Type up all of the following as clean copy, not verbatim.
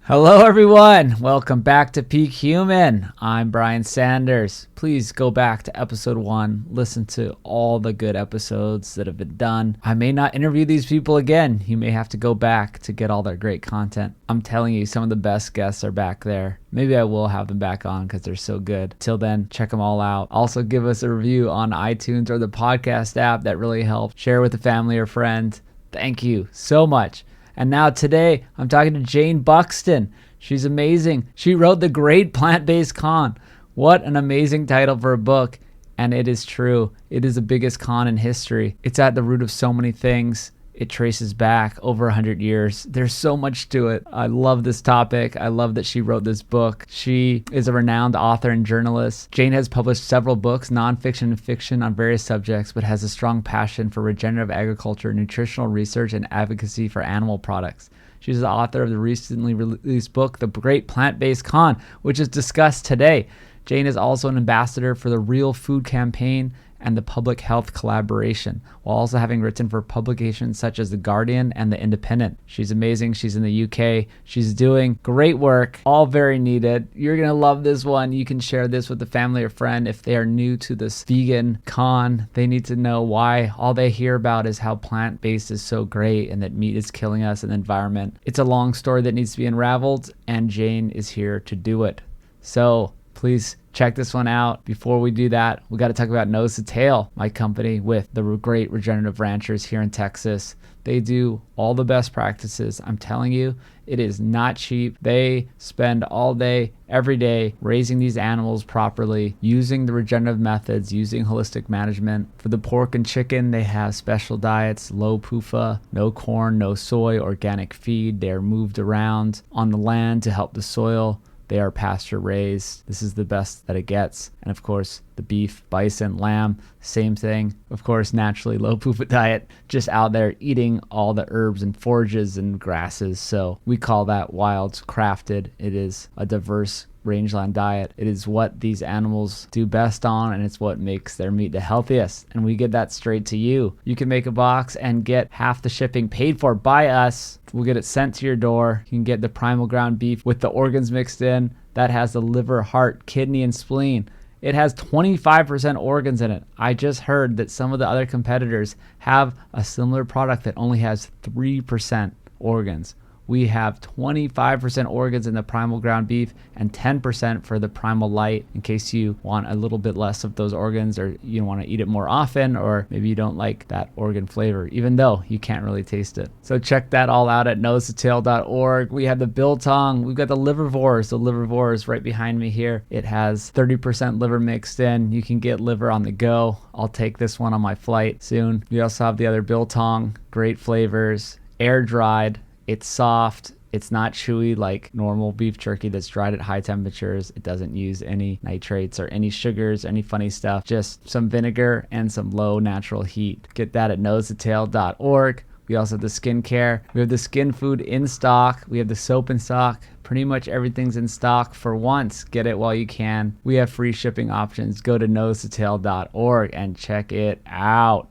Hello, everyone. Welcome back to Peak Human. I'm Brian Sanders. Please go back to episode 1. Listen to all the good episodes that have been done. I may not interview these people again. You may have to go back to get all their great content. I'm telling you, some of the best guests are back there. Maybe I will have them back on because they're so good. Till then, check them all out. Also, give us a review on iTunes or the podcast app. That really helps. Share with a family or friend. Thank you so much. And now today, I'm talking to Jayne Buxton. She's amazing. She wrote The Great Plant-Based Con. What an amazing title for a book. And it is true. It is the biggest con in history. It's at the root of so many things. It traces back over 100 years. There's so much to it. I love this topic. I love that she wrote this book. She is a renowned author and journalist. Jayne has published several books, nonfiction and fiction, on various subjects, but has a strong passion for regenerative agriculture, nutritional research, and advocacy for animal products. She's the author of the recently released book, The Great Plant-Based Con, which is discussed today. Jayne is also an ambassador for the Real Food Campaign and the Public Health Collaboration, while also having written for publications such as The Guardian and The Independent. She's amazing. She's in the UK. She's doing great work, all very needed. You're going to love this one. You can share this with a family or friend. If they are new to this vegan con, they need to know why all they hear about is how plant-based is so great and that meat is killing us and the environment. It's a long story that needs to be unraveled, and Jayne is here to do it. So please check this one out. Before we do that, we got to talk about Nose to Tail, my company with the great regenerative ranchers here in Texas. They do all the best practices. I'm telling you, it is not cheap. They spend all day, every day, raising these animals properly, using the regenerative methods, using holistic management. For the pork and chicken, they have special diets, low PUFA, no corn, no soy, organic feed. They are moved around on the land to help the soil. They are pasture raised. This is the best that it gets. And of course, the beef, bison, lamb, same thing. Of course, naturally low PUFA diet, just out there eating all the herbs and forages and grasses. So we call that wild crafted. It is a diverse rangeland diet. It is what these animals do best on, and it's what makes their meat the healthiest. And we get that straight to you. You can make a box and get half the shipping paid for by us. We'll get it sent to your door. You can get the primal ground beef with the organs mixed in. That has the liver, heart, kidney, and spleen. It has 25% organs in it. I just heard that some of the other competitors have a similar product that only has 3% organs. We have 25% organs in the primal ground beef and 10% for the primal light, in case you want a little bit less of those organs, or you want to eat it more often, or maybe you don't like that organ flavor, even though you can't really taste it. So check that all out at nosetotale.org. We have the biltong. We've got the livervores. The livervores right behind me here. It has 30% liver mixed in. You can get liver on the go. I'll take this one on my flight soon. We also have the other biltong. Great flavors. Air dried. It's soft. It's not chewy like normal beef jerky that's dried at high temperatures. It doesn't use any nitrates or any sugars, any funny stuff. Just some vinegar and some low natural heat. Get that at nosetotale.org. We also have the skincare. We have the skin food in stock. We have the soap in stock. Pretty much everything's in stock for once. Get it while you can. We have free shipping options. Go to nosetotale.org and check it out.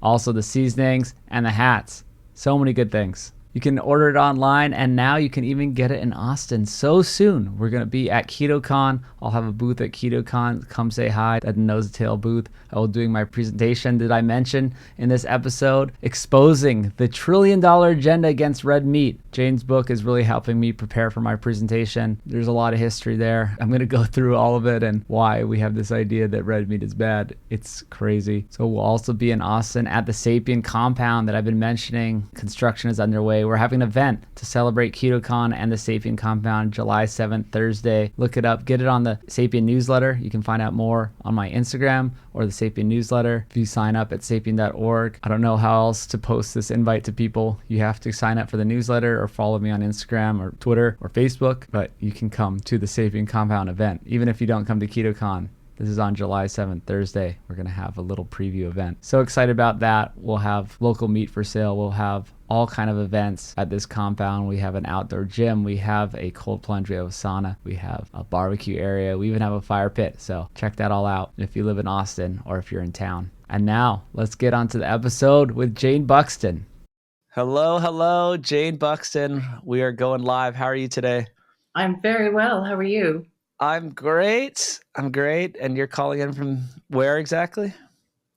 Also the seasonings and the hats. So many good things. You can order it online, and now you can even get it in Austin so soon. We're going to be at KetoCon. I'll have a booth at KetoCon. Come say hi at the Nose to Tail booth. I will be doing my presentation that I mentioned in this episode, exposing the $1 trillion agenda against red meat. Jayne's book is really helping me prepare for my presentation. There's a lot of history there. I'm going to go through all of it and why we have this idea that red meat is bad. It's crazy. So we'll also be in Austin at the Sapien compound that I've been mentioning. Construction is underway. We're having an event to celebrate KetoCon and the Sapien compound, July 7th, Thursday. Look it up. Get it on the Sapien newsletter. You can find out more on my Instagram or the Sapien newsletter if you sign up at sapien.org. I don't know how else to post this invite to people. You have to sign up for the newsletter or follow me on Instagram or Twitter or Facebook, but you can come to the Sapien compound event, even if you don't come to KetoCon. This is on July 7th, Thursday. We're going to have a little preview event. So excited about that. We'll have local meat for sale. We'll have all kind of events at this compound. We have an outdoor gym. We have a cold plunge. We have a sauna. We have a barbecue area. We even have a fire pit. So check that all out if you live in Austin or if you're in town. And now let's get on to the episode with Jayne Buxton. Hello, Jayne Buxton. We are going live. How are you today? I'm very well. How are you? I'm great. I'm great. And you're calling in from where exactly?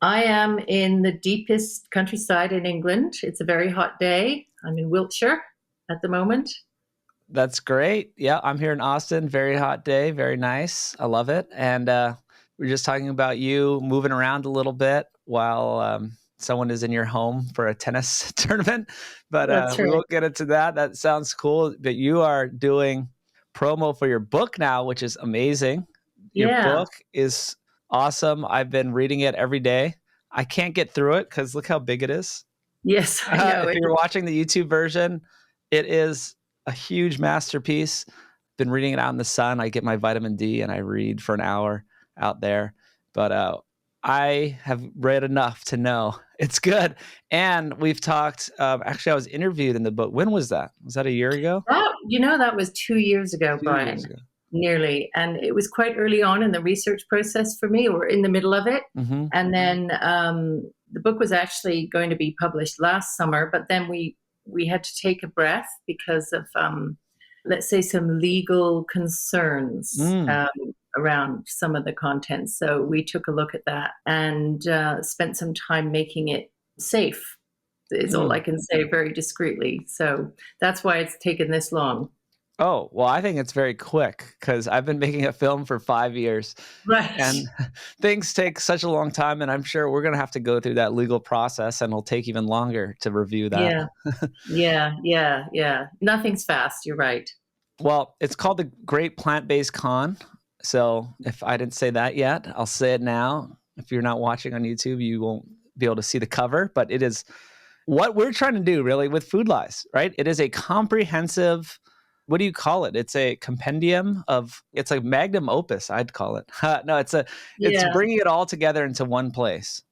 I am in the deepest countryside in England. It's a very hot day. I'm in Wiltshire at the moment. That's great. Yeah, I'm here in Austin. Very hot day. Very nice. I love it. And we're just talking about you moving around a little bit while someone is in your home for a tennis tournament. But That's we right. won't get into that. That sounds cool. But you are doing promo for your book now, which is amazing. Your Yeah. book is awesome. I've been reading it every day. I can't get through it because look how big it is. Yes, I know If it. you're watching the YouTube version, it is a huge masterpiece. Been reading it out in the sun. I get my vitamin D and I read for an hour out there. But I have read enough to know it's good. And we've talked. Actually, I was interviewed in the book. When was that? Was that a year ago? That was 2 years ago, 2 years Brian, ago. nearly. And it was quite early on in the research process for me. We're in the middle of it. Mm-hmm. And then the book was actually going to be published last summer, but then we had to take a breath because of let's say some legal concerns Mm. around some of the content. So we took a look at that and spent some time making it safe. Is all I Mm. can say very discreetly. So that's why it's taken this long. Oh, well, I think it's very quick because I've been making a film for 5 years Right. and things take such a long time. And I'm sure we're going to have to go through that legal process and it'll take even longer to review that. Yeah. Yeah. Nothing's fast. You're right. Well, it's called the Great Plant-Based Con. So if I didn't say that yet, I'll say it now. If you're not watching on YouTube, you won't be able to see the cover, but it is what we're trying to do really with Food Lies, right? It is a comprehensive, what do you call it? It's a compendium of, it's like magnum opus, I'd call it. No, it's Yeah. bringing it all together into one place.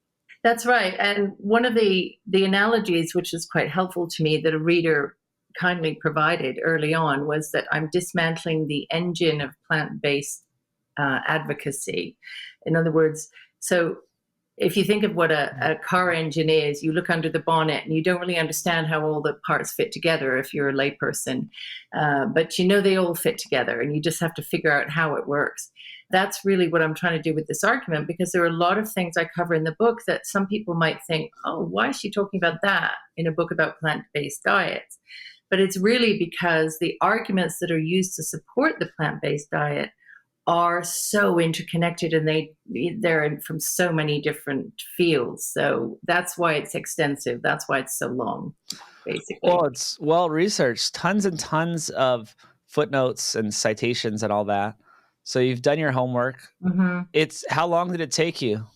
That's right. And one of the analogies, which is quite helpful to me, that a reader kindly provided early on, was that I'm dismantling the engine of plant-based advocacy. In other words, so if you think of what a car engine is, you look under the bonnet and you don't really understand how all the parts fit together if you're a layperson. But you know they all fit together and you just have to figure out how it works. That's really what I'm trying to do with this argument, because there are a lot of things I cover in the book that some people might think, oh, why is she talking about that in a book about plant-based diets? But it's really because the arguments that are used to support the plant-based diet are so interconnected and they're from so many different fields. So that's why it's extensive. That's why it's so long, Well, basically. it's well researched, tons and tons of footnotes and citations and all that. So you've done your homework. Mm-hmm. It's how long did it take you?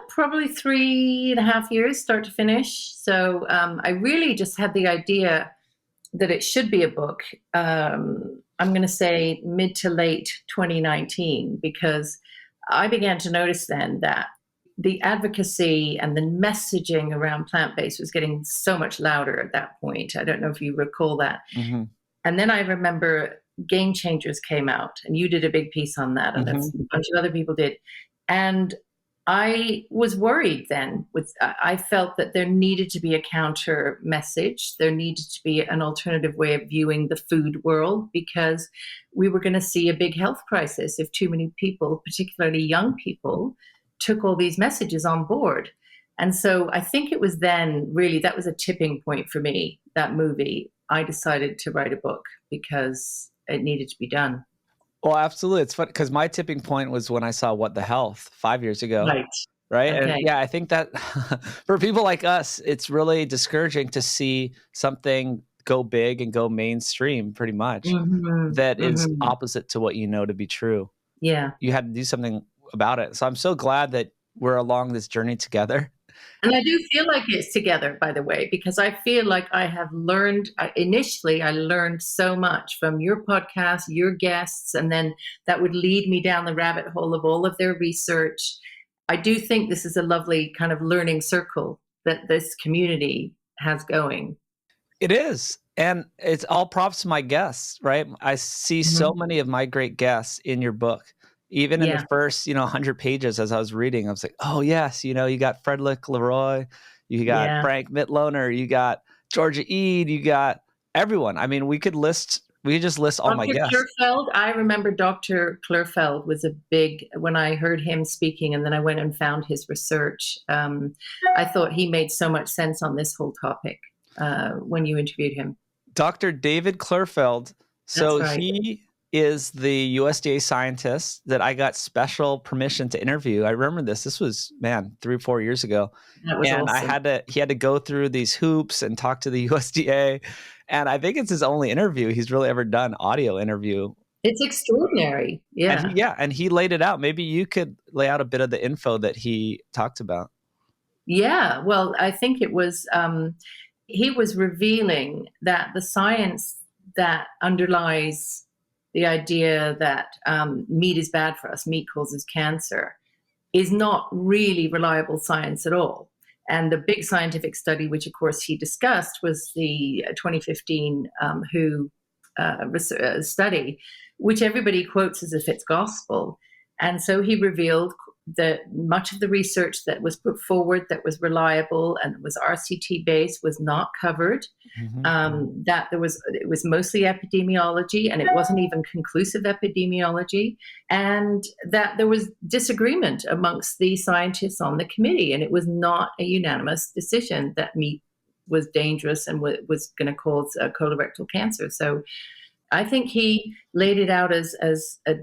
Probably 3.5 years, start to finish. So I really just had the idea that it should be a book. I'm going to say mid to late 2019, because I began to notice then that the advocacy and the messaging around plant based was getting so much louder at that point. I don't know if you recall that. Mm-hmm. And then I remember Game Changers came out, and you did a big piece on that, and Mm-hmm. that's a bunch of other people did. And I was worried then. I felt that there needed to be a counter message. There needed to be an alternative way of viewing the food world, because we were going to see a big health crisis if too many people, particularly young people, took all these messages on board. And so I think it was then really that was a tipping point for me, that movie. I decided to write a book because it needed to be done. Well, absolutely. It's fun because my tipping point was when I saw What the Health 5 years ago, Right. right? And Okay. yeah, I think that for people like us, it's really discouraging to see something go big and go mainstream pretty much Hmm. that is Hmm. opposite to what you know to be true. Yeah. You had to do something about it. So I'm so glad that we're along this journey together. And I do feel like it's together, by the way, because I feel like I have learned, initially, I learned so much from your podcast, your guests, and then that would lead me down the rabbit hole of all of their research. I do think this is a lovely kind of learning circle that this community has going. It is. And it's all props to my guests, right? I see so Mhm. many of my great guests in your book. Even in the Yeah. first, 100 pages as I was reading, I was like, oh, yes, you got Frederick Leroy, you got Yeah. Frank Mitloner, you got Georgia Ede, you got everyone. I mean, we could list We just list all my Dr. guests. Clerfeld, I remember Dr. Clerfeld was a big, when I heard him speaking and then I went and found his research, I thought he made so much sense on this whole topic when you interviewed him. Dr. David Clerfeld. That's So right. he is the USDA scientist that I got special permission to interview. I remember this. This was, 3 or 4 years ago. That was And awesome. he had to go through these hoops and talk to the USDA. And I think it's his only interview he's really ever done, audio interview. It's extraordinary. Yeah. And he laid it out. Maybe you could lay out a bit of the info that he talked about. Yeah. Well, I think it was, he was revealing that the science that underlies the idea that meat is bad for us, meat causes cancer, is not really reliable science at all. And the big scientific study, which of course he discussed, was the 2015 WHO study, which everybody quotes as if it's gospel. And so he revealed that much of the research that was put forward that was reliable and was RCT based was not covered. That it was mostly epidemiology, and it wasn't even conclusive epidemiology, and that there was disagreement amongst the scientists on the committee, and it was not a unanimous decision that meat was dangerous and was going to cause colorectal cancer. So I think he laid it out as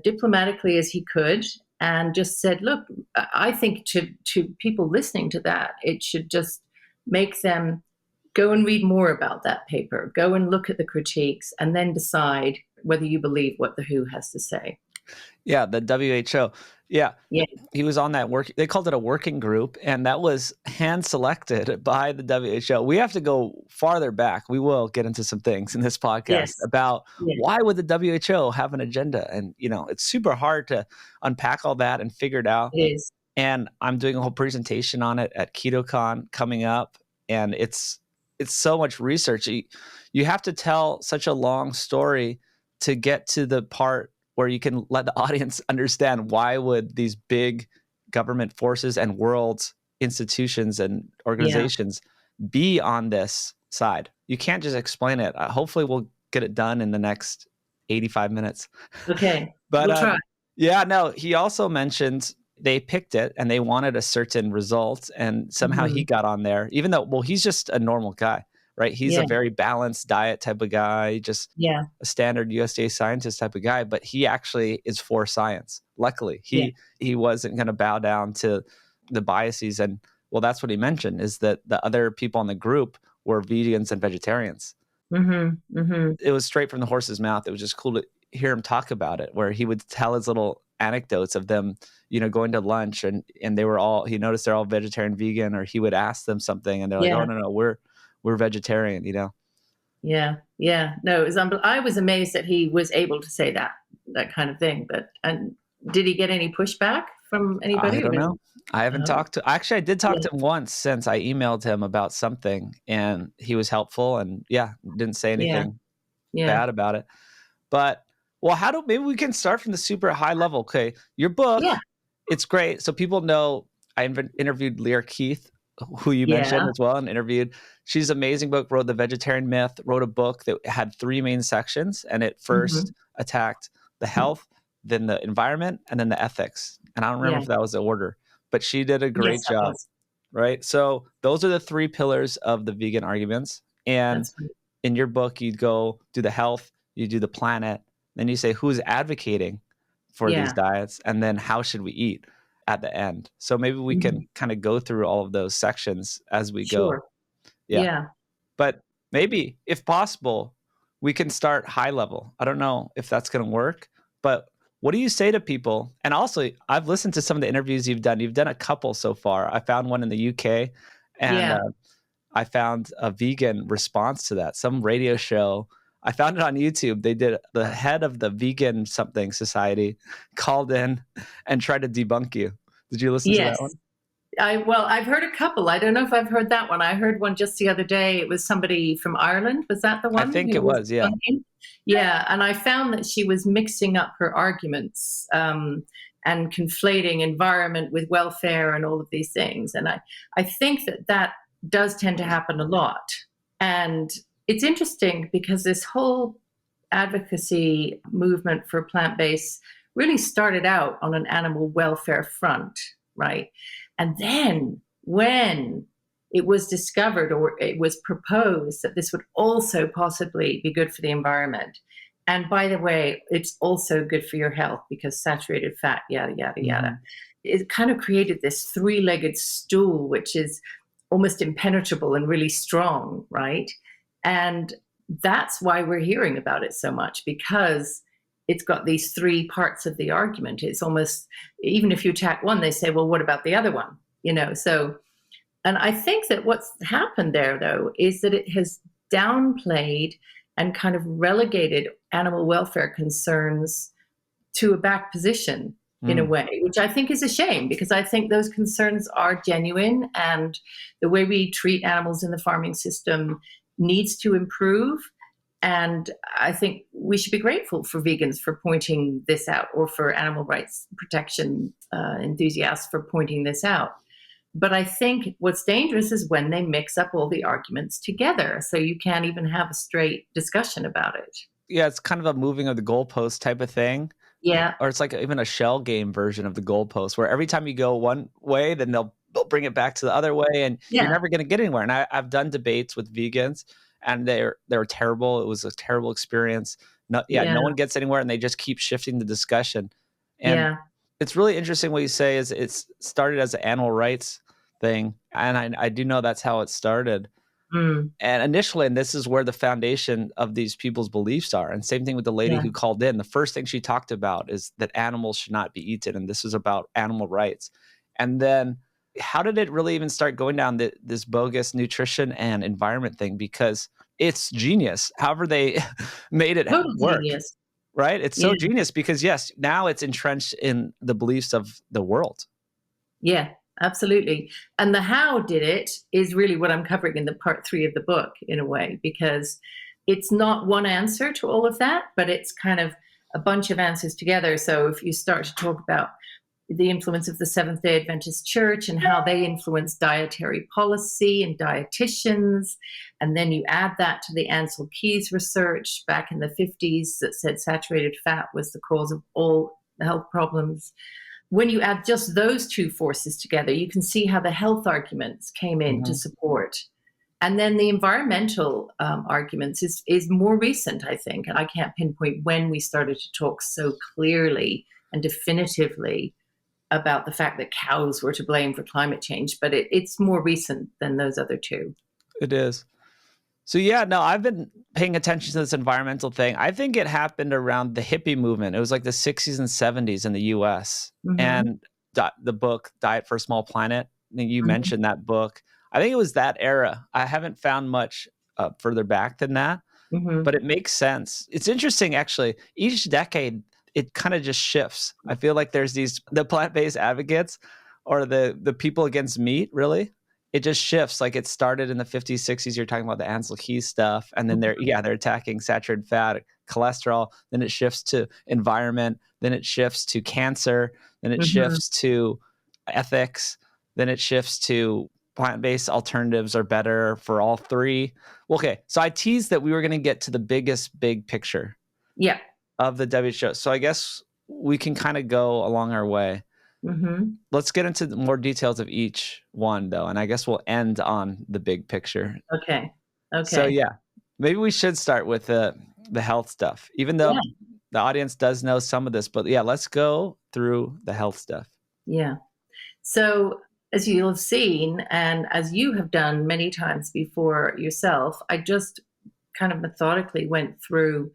diplomatically as he could, and just said, look, I think to people listening to that, it should just make them go and read more about that paper, go and look at the critiques, and then decide whether you believe what the WHO has to say. Yeah, the WHO. Yeah. He was on that they called it a working group, and that was hand selected by the WHO. We have to go farther back. We will get into some things in this podcast about why would the WHO have an agenda? And, it's super hard to unpack all that and figure it out. It is. And I'm doing a whole presentation on it at KetoCon coming up. And it's so much research. You have to tell such a long story to get to the part where you can let the audience understand why would these big government forces and world institutions and organizations be on this side. You can't just explain it. Hopefully we'll get it done in the next 85 minutes. Okay. But we'll try. He also mentioned they picked it and they wanted a certain result, and somehow he got on there, even though, he's just a normal guy, right? He's a very balanced diet type of guy, just a standard USDA scientist type of guy, but he actually is for science. Luckily, he wasn't going to bow down to the biases. And that's what he mentioned, is that the other people in the group were vegans and vegetarians. It was straight from the horse's mouth. It was just cool to hear him talk about it, where he would tell his little anecdotes of them, going to lunch and they were all, he noticed they're all vegetarian, vegan, or he would ask them something and they're like, oh, no, we're vegetarian, Yeah. No, it was I was amazed that he was able to say that kind of thing. And did he get any pushback from anybody? I don't know. I haven't talked to, actually I did talk to him once since I emailed him about something, and he was helpful and didn't say anything bad about it. But maybe we can start from the super high level. Okay. Your book, it's great. So people know I interviewed Lear Keith, who you mentioned as well, and interviewed. She's an amazing book, wrote The Vegetarian Myth, wrote a book that had 3 main sections, and it first attacked the health, then the environment, and then the ethics. And I don't remember if that was the order, but she did a great job, right? So those are the 3 pillars of the vegan arguments. And in your book, you'd go do the health, you do the planet, then you say who's advocating for these diets, and then how should we eat at the end. So maybe we can kind of go through all of those sections as we go. But maybe, if possible, we can start high level. I don't know if that's going to work, but what do you say to people? And also, I've listened to some of the interviews you've done. You've done a couple so far. I found one in the UK, and I found a vegan response to that. Some radio show. I found it on YouTube. They did, the head of the vegan something society called in and tried to debunk you. Did you listen to that one? I've heard a couple. I don't know if I've heard that one. I heard one just the other day. It was somebody from Ireland. Was that the one? I think it was, yeah. Yeah, and I found that she was mixing up her arguments and conflating environment with welfare and all of these things. And I think that does tend to happen a lot. And it's interesting because this whole advocacy movement for plant-based really started out on an animal welfare front, right? And then when it was discovered or it was proposed that this would also possibly be good for the environment. And by the way, it's also good for your health because saturated fat, yada, yada, yada. It kind of created this three-legged stool, which is almost impenetrable and really strong, right? And that's why we're hearing about it so much, because it's got these three parts of the argument. It's almost, even if you attack one, they say, well, what about the other one? So, and I think that what's happened there, though, is that it has downplayed and kind of relegated animal welfare concerns to a back position in a way, which I think is a shame, because I think those concerns are genuine, and the way we treat animals in the farming system needs to improve. And I think we should be grateful for vegans for pointing this out, or for animal rights protection enthusiasts for pointing this out. But I think what's dangerous is when they mix up all the arguments together, so you can't even have a straight discussion about it. Yeah, it's kind of a moving of the goalpost type of thing. Yeah. Or it's like even a shell game version of the goalpost, where every time you go one way, then they'll bring it back to the other way, and you're never going to get anywhere. And I've done debates with vegans, and they were terrible. It was a terrible experience. No one gets anywhere, and they just keep shifting the discussion. And it's really interesting what you say is it's started as an animal rights thing. And I do know that's how it started. And initially, and this is where the foundation of these people's beliefs are. And same thing with the lady who called in. The first thing she talked about is that animals should not be eaten. And this is about animal rights. And then how did it really even start going down this bogus nutrition and environment thing? Because it's genius. However they made it work. Genius. Right? It's so genius because, yes, now it's entrenched in the beliefs of the world. Yeah, absolutely. And the how did it is really what I'm covering in the part 3 of the book, in a way, because it's not one answer to all of that, but it's kind of a bunch of answers together. So if you start to talk about the influence of the Seventh-day Adventist Church and how they influence dietary policy and dietitians, and then you add that to the Ansel Keys research back in the 50s that said saturated fat was the cause of all health problems. When you add just those two forces together, you can see how the health arguments came in to support. And then the environmental arguments is more recent, I think. And I can't pinpoint when we started to talk so clearly and definitively about the fact that cows were to blame for climate change, but it's more recent than those other two. It is. So I've been paying attention to this environmental thing. I think it happened around the hippie movement. It was like the 60s and 70s in the US. And the book Diet for a Small Planet, I think you mentioned that book. I think it was that era. I haven't found much further back than that, but it makes sense. It's interesting, actually. Each decade, it kind of just shifts. I feel like there's the plant-based advocates or the people against meat, really. It just shifts. Like it started in the 50s, 60s. You're talking about the Ansel Keys stuff. And then they're attacking saturated fat, cholesterol. Then it shifts to environment. Then it shifts to cancer. Then it shifts to ethics. Then it shifts to plant-based alternatives are better for all three. Okay. So I teased that we were going to get to the big picture. Yeah. Of the WHO. So I guess we can kind of go along our way. Let's get into more details of each one, though. And I guess we'll end on the big picture. Okay. So maybe we should start with the health stuff, even though the audience does know some of this. But let's go through the health stuff. Yeah. So as you'll have seen, and as you have done many times before yourself, I just kind of methodically went through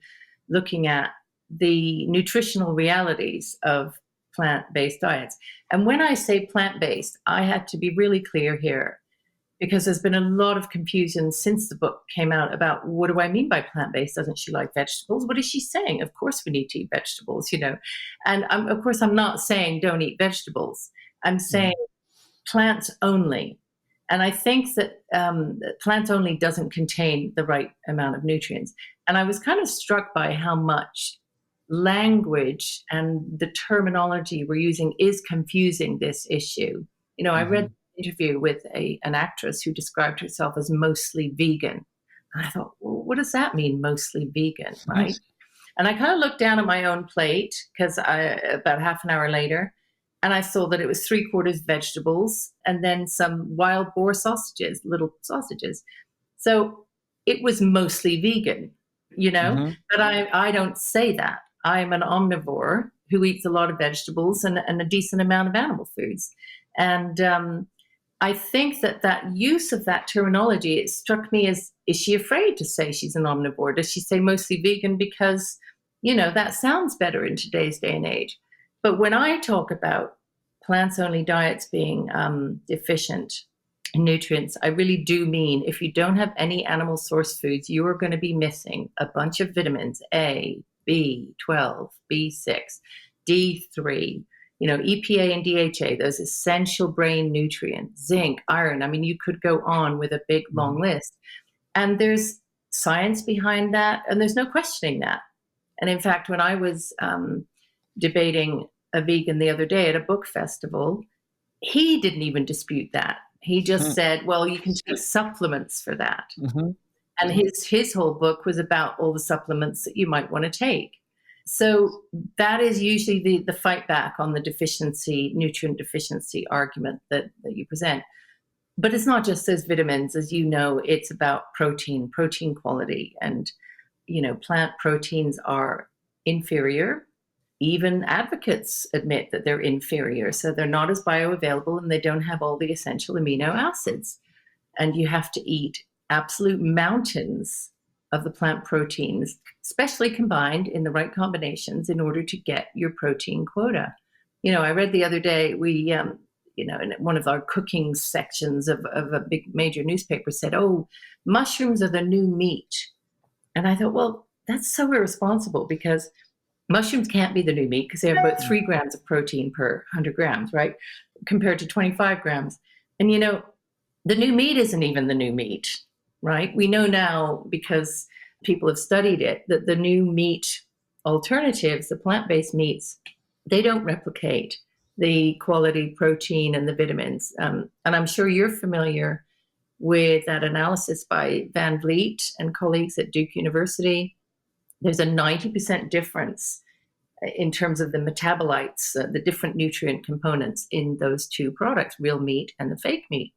looking at the nutritional realities of plant-based diets. And when I say plant-based, I had to be really clear here, because there's been a lot of confusion since the book came out about what do I mean by plant-based? Doesn't she like vegetables? What is she saying? Of course we need to eat vegetables, And of course I'm not saying don't eat vegetables. I'm saying plants only. And I think that plants only doesn't contain the right amount of nutrients. And I was kind of struck by how much language and the terminology we're using is confusing this issue. I read an interview with an actress who described herself as mostly vegan. And I thought, well, what does that mean, mostly vegan, right? And I kind of looked down at my own plate because about half an hour later, and I saw that it was 3/4 vegetables and then some wild boar sausages, little sausages. So it was mostly vegan, Mm-hmm. but I don't say that. I'm an omnivore who eats a lot of vegetables and a decent amount of animal foods. And I think that use of that terminology, it struck me as, is she afraid to say she's an omnivore? Does she say mostly vegan because, that sounds better in today's day and age? But when I talk about plants only diets being deficient in nutrients, I really do mean if you don't have any animal source foods, you are going to be missing a bunch of vitamins: A, B12, B6, D3, EPA and DHA, those essential brain nutrients, zinc, iron. I mean, you could go on with a big, long list. And there's science behind that, and there's no questioning that. And in fact, when I was debating a vegan the other day at a book festival, he didn't even dispute that. He just said, well, you can take supplements for that. Mm-hmm. And his whole book was about all the supplements that you might want to take. So that is usually the fight back on the nutrient deficiency argument that you present. But it's not just those vitamins, as you know, it's about protein quality. And, plant proteins are inferior. Even advocates admit that they're inferior. So they're not as bioavailable and they don't have all the essential amino acids. And you have to eat absolute mountains of the plant proteins, especially combined in the right combinations, in order to get your protein quota. I read the other day, we, in one of our cooking sections of a big major newspaper said, oh, mushrooms are the new meat. And I thought, well, that's so irresponsible, because mushrooms can't be the new meat because they have about 3 grams of protein per 100 grams, right? Compared to 25 grams. And, the new meat isn't even the new meat, right? We know now, because people have studied it, that the new meat alternatives, the plant-based meats, they don't replicate the quality protein and the vitamins. And I'm sure you're familiar with that analysis by Van Vliet and colleagues at Duke University. There's a 90% difference in terms of the metabolites, the different nutrient components in those two products, real meat and the fake meat.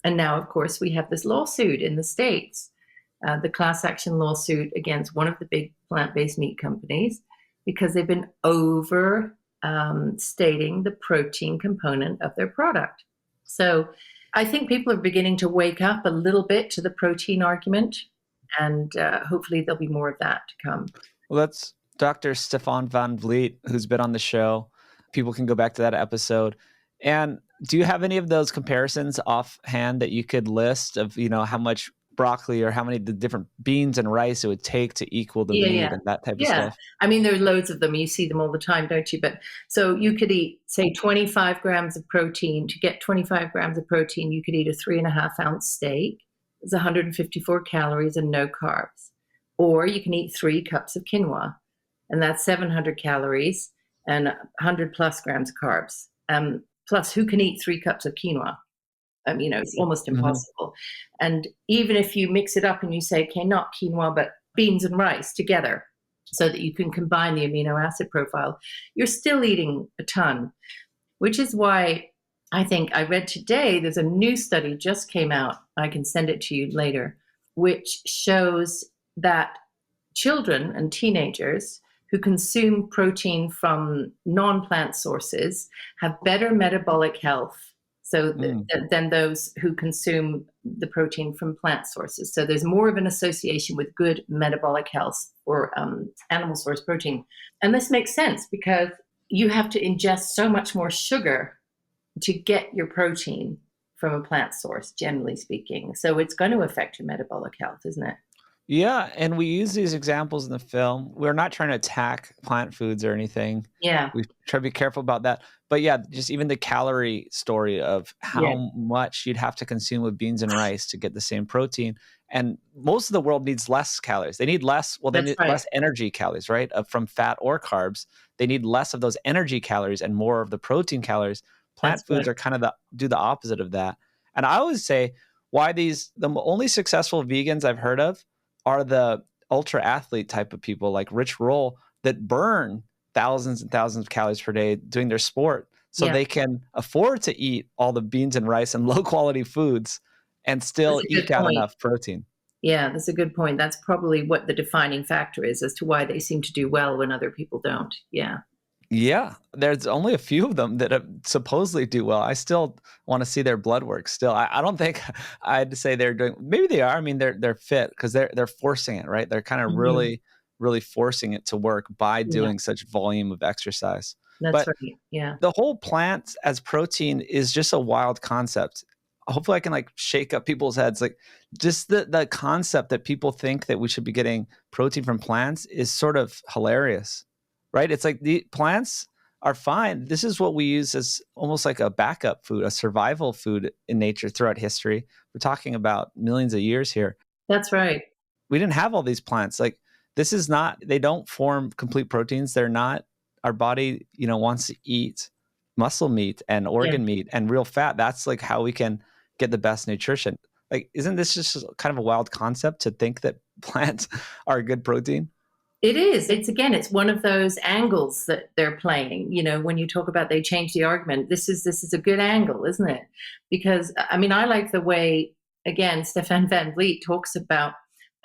And now, of course, we have this lawsuit in the States, the class action lawsuit against one of the big plant-based meat companies, because they've been stating the protein component of their product. So I think people are beginning to wake up a little bit to the protein argument, and hopefully there'll be more of that to come. Well, that's Dr. Stefan Van Vliet, who's been on the show. People can go back to that episode. And do you have any of those comparisons offhand that you could list of, how much broccoli or how many the different beans and rice it would take to equal the meat and that type of stuff? I mean, there are loads of them. You see them all the time, don't you? But so you could eat, say, 25 grams of protein. To get 25 grams of protein, you could eat a 3.5-ounce steak. It's 154 calories and no carbs. Or you can eat 3 cups of quinoa, and that's 700 calories and 100 plus grams of carbs. Plus, who can eat 3 cups of quinoa? It's almost impossible. And even if you mix it up and you say, okay, not quinoa, but beans and rice together, so that you can combine the amino acid profile, you're still eating a ton, which is why I think I read today, there's a new study just came out, I can send it to you later, which shows that children and teenagers who consume protein from non-plant sources have better metabolic health than those who consume the protein from plant sources. So there's more of an association with good metabolic health for animal source protein. And this makes sense because you have to ingest so much more sugar to get your protein from a plant source, generally speaking. So it's going to affect your metabolic health, isn't it? Yeah, and we use these examples in the film. We're not trying to attack plant foods or anything. Yeah. We try to be careful about that. But yeah, just even the calorie story of how much you'd have to consume with beans and rice to get the same protein. And most of the world needs less calories. They need less, less energy calories, right? From fat or carbs. They need less of those energy calories and more of the protein calories. Plant foods are kind of do the opposite of that. And I always say why the only successful vegans I've heard of are the ultra athlete type of people like Rich Roll that burn thousands and thousands of calories per day doing their sport, so Yeah, they can afford to eat all the beans and rice and low quality foods and that's still a good eke out point. enough protein. Yeah, that's a good point. That's probably what the defining factor is as to why they seem to do well when other people don't. Yeah. Yeah, there's only a few of them that supposedly do well. I still want to see their blood work. Still, I don't think I'd say they're doing. Maybe they are. I mean, they're fit because they're forcing it, right? They're kind of Hmm. really forcing it to work by Yeah, doing such volume of exercise. that's But right. Yeah. the whole plant as protein is just a wild concept. Hopefully I can like shake up people's heads. Like just the concept that people think that we should be getting protein from plants is sort of hilarious, right? It's like the plants are fine. This is what we use as almost like a backup food, a survival food in nature throughout history. We're talking about millions of years here. That's right. We didn't have all these plants. Like this is not, they don't form complete proteins. They're not, our body, wants to eat muscle meat and Yeah. organ meat and real fat. That's like how we can get the best nutrition. Like, isn't this just kind of a wild concept to think that plants are a good protein? It is. It's again, it's one of those angles that they're playing. When you talk about they change the argument, this is a good angle, isn't it? Because I mean, I like the way again Stefan van Vliet talks about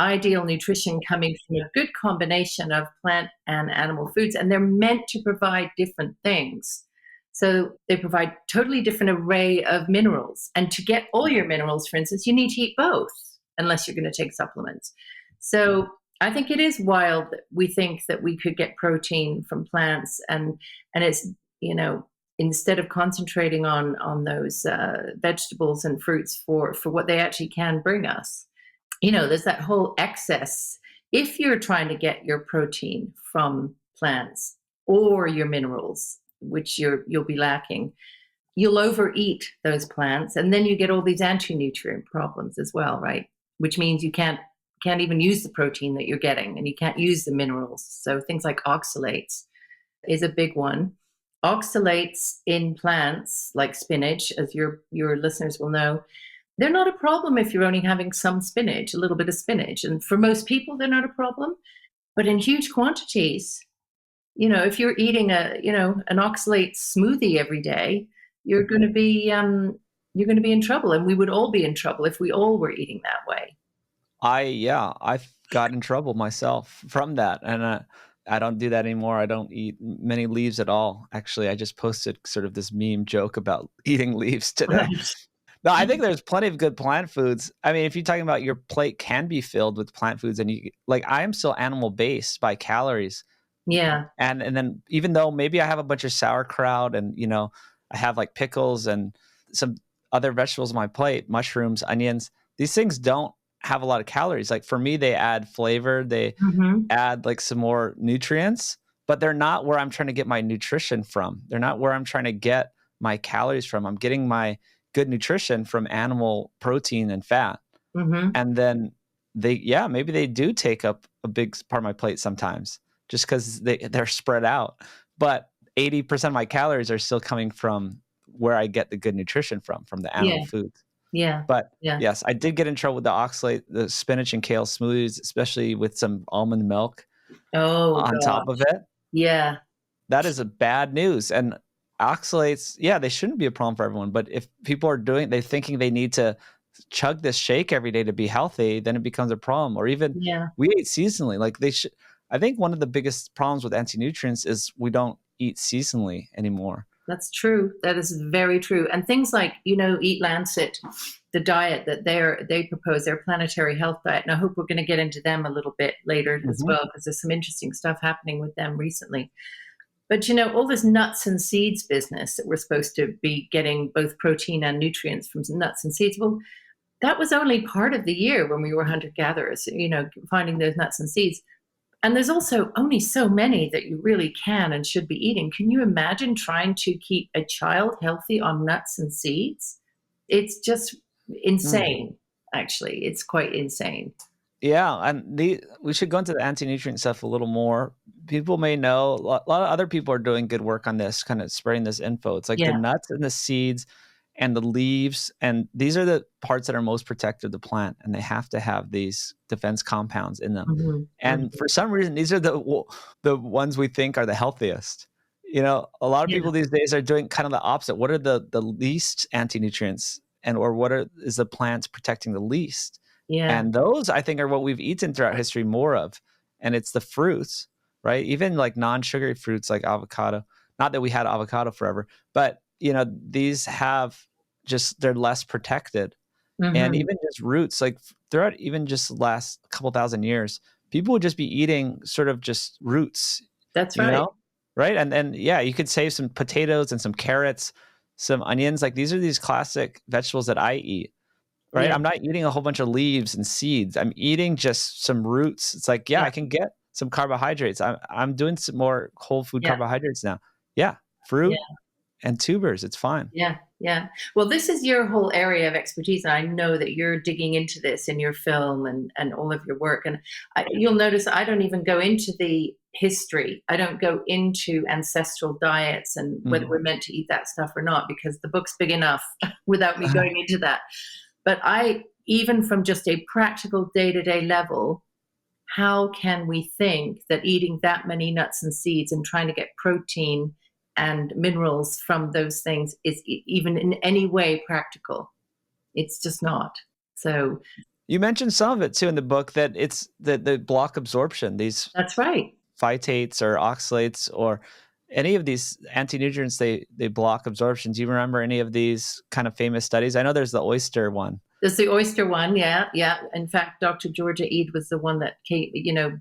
ideal nutrition coming from a good combination of plant and animal foods, and they're meant to provide different things. So they provide totally different array of minerals. And to get all your minerals, for instance, you need to eat both, unless you're going to take supplements. So I think it is wild that we think that we could get protein from plants, and it's instead of concentrating on those vegetables and fruits for what they actually can bring us. There's that whole excess. If you're trying to get your protein from plants or your minerals, which you'll be lacking, you'll overeat those plants, and then you get all these anti-nutrient problems as well, right? Which means you can't even use the protein that you're getting, and you can't use the minerals. So things like oxalates is a big one. Oxalates in plants like spinach, as your listeners will know, they're not a problem if you're only having some spinach, a little bit of spinach. And for most people, they're not a problem. But in huge quantities, if you're eating an oxalate smoothie every day, you're going to be in trouble, and we would all be in trouble if we all were eating that way. I've got in trouble myself from that. And I don't do that anymore. I don't eat many leaves at all. Actually, I just posted sort of this meme joke about eating leaves today. Right. No, I think there's plenty of good plant foods. I mean, if you're talking about your plate can be filled with plant foods, and I am still animal based by calories. Yeah. And then even though maybe I have a bunch of sauerkraut and, I have like pickles and some other vegetables on my plate, mushrooms, onions, these things don't have a lot of calories. Like for me, they add flavor, they Hmm. add like some more nutrients, but they're not where I'm trying to get my nutrition from. They're not where I'm trying to get my calories from. I'm getting my good nutrition from animal protein and fat. Hmm. And then maybe they do take up a big part of my plate sometimes just because they're spread out. But 80% of my calories are still coming from where I get the good nutrition from the animal Yeah. foods. Yeah. But Yeah. yes, I did get in trouble with the spinach and kale smoothies, especially with some almond milk Oh on top of gosh. it. Yeah. That is a bad news. And oxalates, they shouldn't be a problem for everyone. But if people are they're thinking they need to chug this shake every day to be healthy, then it becomes a problem. Or even Yeah. we eat seasonally. Like they should. I think one of the biggest problems with anti-nutrients is we don't eat seasonally anymore. That's true. That is very true. And things like, Eat Lancet, the diet that they propose, their planetary health diet. And I hope we're going to get into them a little bit later as Mhm. well, because there's some interesting stuff happening with them recently. But all this nuts and seeds business that we're supposed to be getting both protein and nutrients from nuts and seeds. Well, that was only part of the year when we were hunter gatherers, finding those nuts and seeds. And there's also only so many that you really can and should be eating. Can you imagine trying to keep a child healthy on nuts and seeds? It's just Mm. insane, actually. It's quite insane. Yeah, and we should go into the anti-nutrient stuff a little more. People may know a lot of other people are doing good work on this, kind of spreading this info. It's like the Yeah. nuts and the seeds and the leaves. And these are the parts that are most protective of the plant. And they have to have these defense compounds in them. Mm-hmm. And for some reason, these are the ones we think are the healthiest. You know, a lot of people these days are doing kind of the opposite. What are the least anti-nutrients, or what is the plants protecting the least? Yeah. And those, I think, are what we've eaten throughout history more of. And it's the fruits, right? Even like non-sugary fruits like avocado. Not that we had avocado forever, but you know, these have they're less protected. And even just roots, like throughout even just the last couple thousand years, people would just be eating sort of just roots. That's you right. know? Right. And then, yeah, you could save some potatoes and some carrots, some onions. Like these are these classic vegetables that I eat. Right. Yeah. I'm not eating a whole bunch of leaves and seeds. I'm eating just some roots. It's like, I can get some carbohydrates. I'm doing some more whole food carbohydrates now. Yeah. Fruit and tubers. It's fine. Yeah. Yeah. Well, this is your whole area of expertise. And I know that you're digging into this in your film and all of your work. And you'll notice I don't even go into the history. I don't go into ancestral diets and whether we're meant to eat that stuff or not, because the book's big enough without me going into that. But even from just a practical day-to-day level, how can we think that eating that many nuts and seeds and trying to get protein and minerals from those things is even in any way practical? It's just not. So you mentioned some of it too in the book, that it's the block absorption. That's right. Phytates or oxalates or any of these anti-nutrients, they block absorption. Do you remember any of these kind of famous studies? I know there's the oyster one. There's the oyster one, yeah. In fact, Dr. Georgia Ede was the one that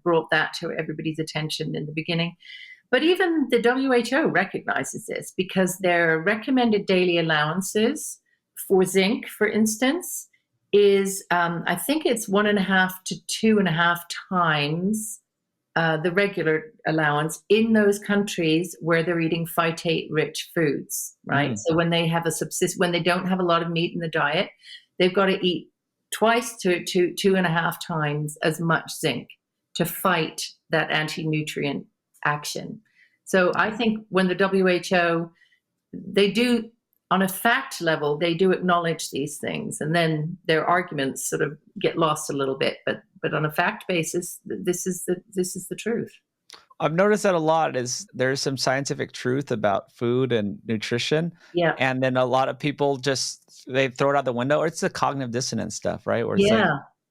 brought that to everybody's attention in the beginning. But even the WHO recognizes this, because their recommended daily allowances for zinc, for instance, is I think it's 1.5 to 2.5 times the regular allowance in those countries where they're eating phytate-rich foods, right? So when they have when they don't have a lot of meat in the diet, they've got to eat twice to 2.5 times as much zinc to fight that anti-nutrient action. So I think when the WHO, they do, on a fact level, they do acknowledge these things, and then their arguments sort of get lost a little bit. But on a fact basis, this is the truth. I've noticed that a lot is there's some scientific truth about food and nutrition. Yeah. And then a lot of people they throw it out the window, or it's the cognitive dissonance stuff, right? Where it's like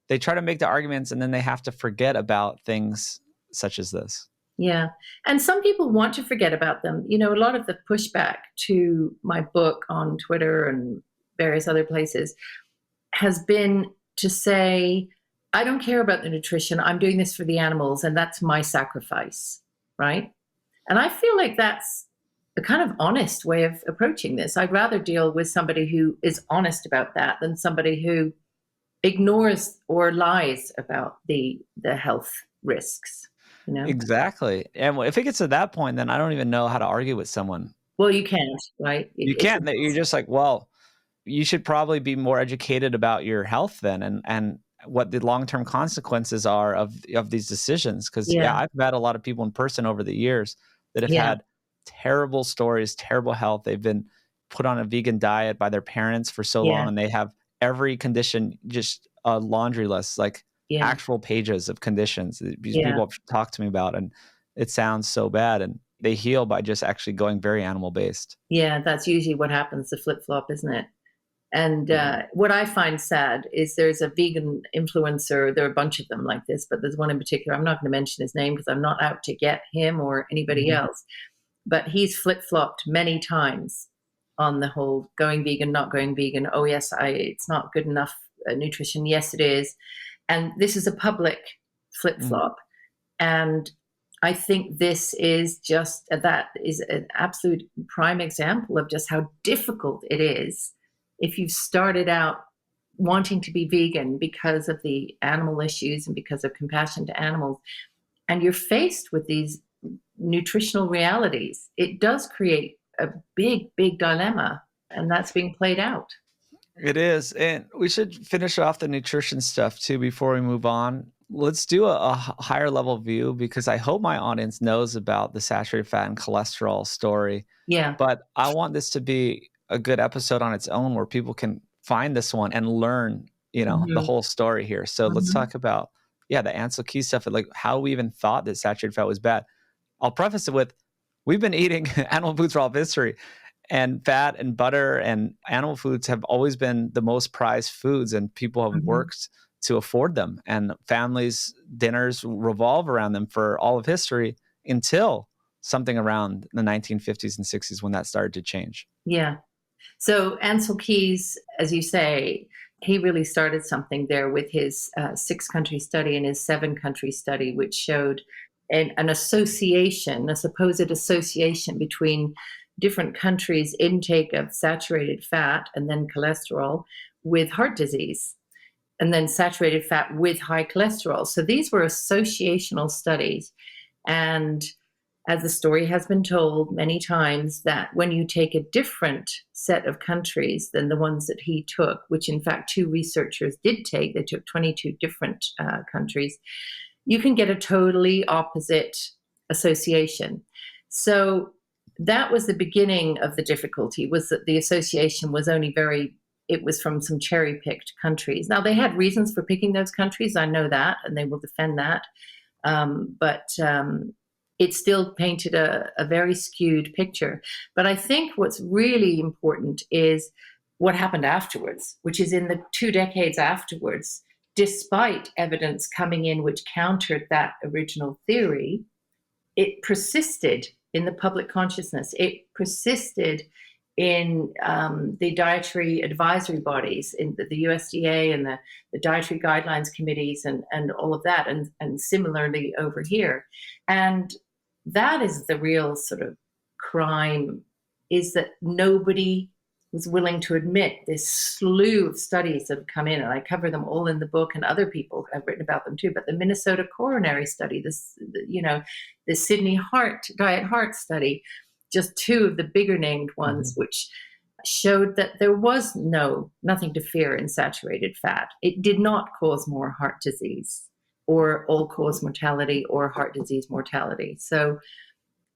they try to make the arguments and then they have to forget about things such as this. Yeah. And some people want to forget about them. You know, a lot of the pushback to my book on Twitter and various other places has been to say, I don't care about the nutrition. I'm doing this for the animals, and that's my sacrifice, right? And I feel like that's a kind of honest way of approaching this. I'd rather deal with somebody who is honest about that than somebody who ignores or lies about the health risks. You know? Exactly. And if it gets to that point, then I don't even know how to argue with someone. Well, you can't, right? You can't. You're just like, well, you should probably be more educated about your health then, and what the long-term consequences are of these decisions. Because I've met a lot of people in person over the years that have had terrible stories, terrible health. They've been put on a vegan diet by their parents for so long, and they have every condition, just a laundry list, like actual pages of conditions these people have talked to me about, and it sounds so bad. And they heal by just actually going very animal based. Yeah, that's usually what happens. The flip flop, isn't it? And what I find sad is there's a vegan influencer. There are a bunch of them like this, but there's one in particular. I'm not going to mention his name because I'm not out to get him or anybody else. But he's flip-flopped many times on the whole going vegan, not going vegan. Oh, yes, it's not good enough nutrition. Yes, it is. And this is a public flip-flop. And I think this is that is an absolute prime example of just how difficult it is if you've started out wanting to be vegan because of the animal issues and because of compassion to animals, and you're faced with these nutritional realities. It does create a big, big dilemma, and that's being played out. It is. And we should finish off the nutrition stuff too before we move on. Let's do a higher level view, because I hope my audience knows about the saturated fat and cholesterol story. Yeah. But I want this to be a good episode on its own where people can find this one and learn, the whole story here. So let's talk about, the Ansel Keys stuff, and like how we even thought that saturated fat was bad. I'll preface it with, we've been eating animal foods for all of history, and fat and butter and animal foods have always been the most prized foods, and people have worked to afford them, and families' dinners revolve around them for all of history until something around the 1950s and 60s when that started to change. Yeah. So Ansel Keys, as you say, he really started something there with his 6-country study and his 7-country study, which showed an association, a supposed association between different countries' intake of saturated fat and then cholesterol with heart disease, and then saturated fat with high cholesterol. So these were associational studies. And as the story has been told many times, that when you take a different set of countries than the ones that he took, which in fact 2 researchers did take, they took 22 different countries, you can get a totally opposite association. So that was the beginning of the difficulty, was that the association was only it was from some cherry-picked countries. Now, they had reasons for picking those countries, I know that, and they will defend that. But it still painted a very skewed picture. But I think what's really important is what happened afterwards, which is in the 2 decades afterwards, despite evidence coming in which countered that original theory, it persisted in the public consciousness. It persisted in the dietary advisory bodies, in the USDA and the dietary guidelines committees and all of that, and similarly over here. And that is the real sort of crime, is that nobody was willing to admit this slew of studies that have come in, and I cover them all in the book, and other people have written about them too. But the Minnesota coronary study, the Sydney diet heart study, just 2 of the bigger named ones, which showed that there was nothing to fear in saturated fat. It did not cause more heart disease or all-cause mortality or heart disease mortality. So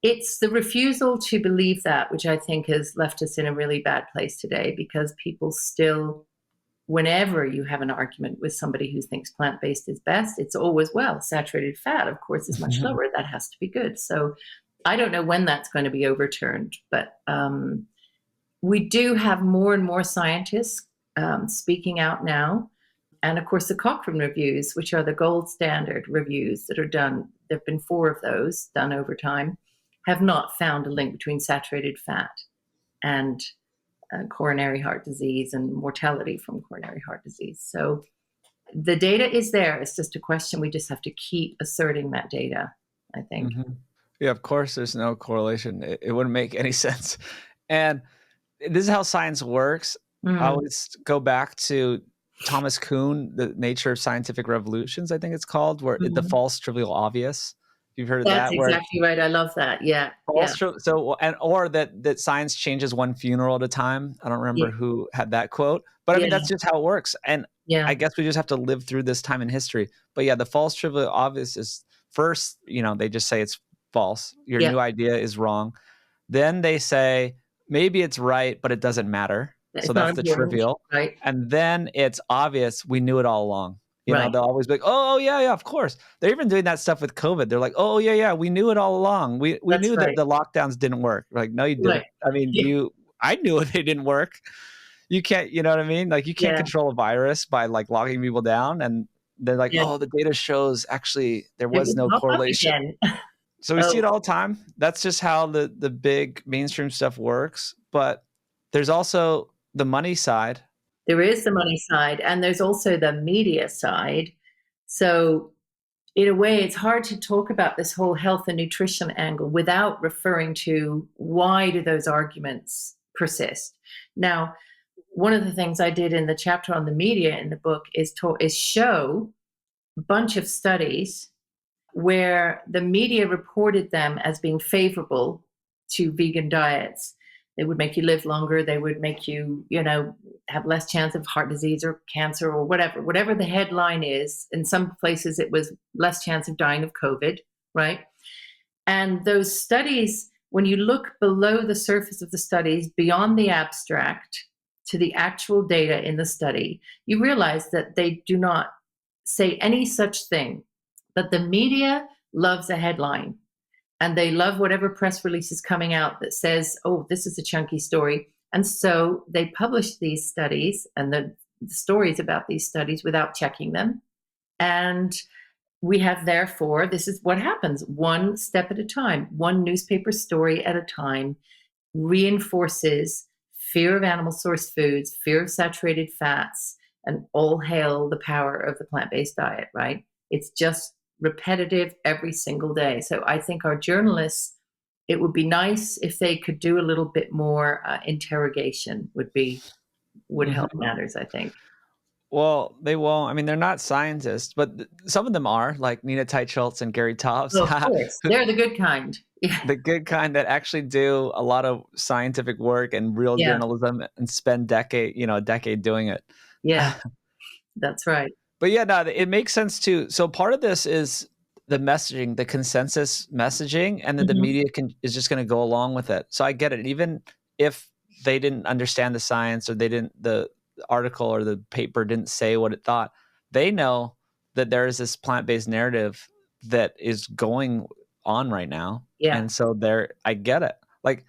it's the refusal to believe that, which I think has left us in a really bad place today, because people still, whenever you have an argument with somebody who thinks plant-based is best, it's always, well, saturated fat, of course, is much lower. That has to be good. So I don't know when that's going to be overturned, but we do have more and more scientists speaking out now. And of course, the Cochrane reviews, which are the gold standard reviews that are done, there have been 4 of those done over time, have not found a link between saturated fat and coronary heart disease and mortality from coronary heart disease. So the data is there. It's just a question. We just have to keep asserting that data, I think. Yeah, of course, there's no correlation. It wouldn't make any sense. And this is how science works. I always go back to Thomas Kuhn, The Nature of Scientific Revolutions, I think it's called, where the false, trivial, obvious. You've heard of that? That's exactly right. I love that. Yeah. False, or that science changes one funeral at a time. I don't remember who had that quote, but I mean, that's just how it works. And I guess we just have to live through this time in history. But yeah, the false, trivial, obvious is first, they just say it's false. Your new idea is wrong. Then they say, maybe it's right, but it doesn't matter. So that's the trivial. Right. And then it's obvious. We knew it all along. They'll always be like, oh, yeah, of course. They're even doing that stuff with COVID. They're like, oh, yeah, we knew it all along. We knew that the lockdowns didn't work. Like, no, you didn't. Right. I mean, I knew they didn't work. You can't, you know what I mean? Like, you can't control a virus by like locking people down. And they're like, oh, the data shows actually there was no correlation. So we see it all the time. That's just how the big mainstream stuff works. But there's also the money side. There is the money side, and there's also the media side. So in a way, it's hard to talk about this whole health and nutrition angle without referring to why do those arguments persist. Now, one of the things I did in the chapter on the media in the book is show a bunch of studies where the media reported them as being favorable to vegan diets. They would make you live longer. They would make you, have less chance of heart disease or cancer or whatever the headline is. In some places, it was less chance of dying of COVID, right? And those studies when you look below the surface of the studies, beyond the abstract to the actual data in the study, you realize that they do not say any such thing. But the media loves a headline, and they love whatever press release is coming out that says, oh, this is a chunky story. And so they publish these studies and the stories about these studies without checking them. And we have, therefore, this is what happens, one step at a time, one newspaper story at a time, reinforces fear of animal source foods, fear of saturated fats, and all hail the power of the plant-based diet, right? It's just repetitive every single day. So I think our journalists, it would be nice if they could do a little bit more interrogation would help matters, I think. Well, they won't. I mean, they're not scientists, but some of them are, like Nina Teicholz and Gary Tobbs. Oh, of course. They're the good kind. Yeah. The good kind that actually do a lot of scientific work and real journalism and spend a decade doing it. Yeah, that's right. But yeah, no, it makes sense too. So part of this is the messaging, the consensus messaging, and then the media is just going to go along with it. So I get it. Even if they didn't understand the science, or the article or the paper didn't say what it thought, they know that there is this plant-based narrative that is going on right now. Yeah. And so I get it. Like,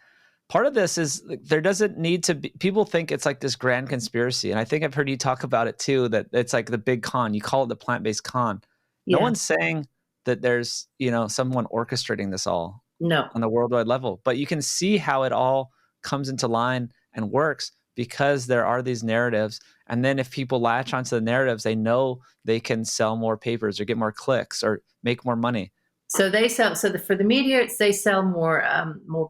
part of this is there doesn't need to be, people think it's like this grand conspiracy. And I think I've heard you talk about it too, that it's like the big con. You call it the plant-based con. No one's saying that there's, someone orchestrating this all on the worldwide level, but you can see how it all comes into line and works because there are these narratives. And then if people latch onto the narratives, they know they can sell more papers or get more clicks or make more money. So they sell. So for the media, they sell more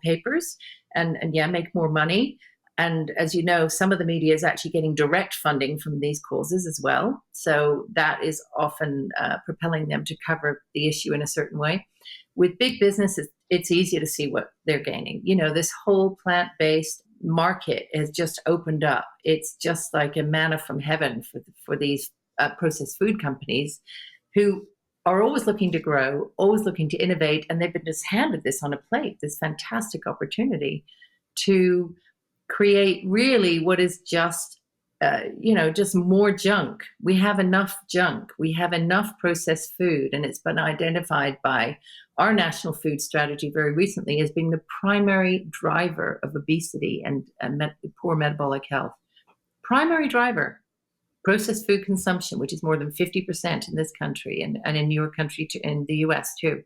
papers and make more money. And as you know, some of the media is actually getting direct funding from these causes as well. So that is often propelling them to cover the issue in a certain way. With big businesses, it's easier to see what they're gaining. This whole plant-based market has just opened up. It's just like a manna from heaven for these processed food companies who are always looking to grow, always looking to innovate, and they've been just handed this on a plate, this fantastic opportunity to create really what is just, just more junk. We have enough junk. We have enough processed food, and it's been identified by our national food strategy very recently as being the primary driver of obesity and poor metabolic health. Primary driver. Processed food consumption, which is more than 50% in this country and in your country, in the US too.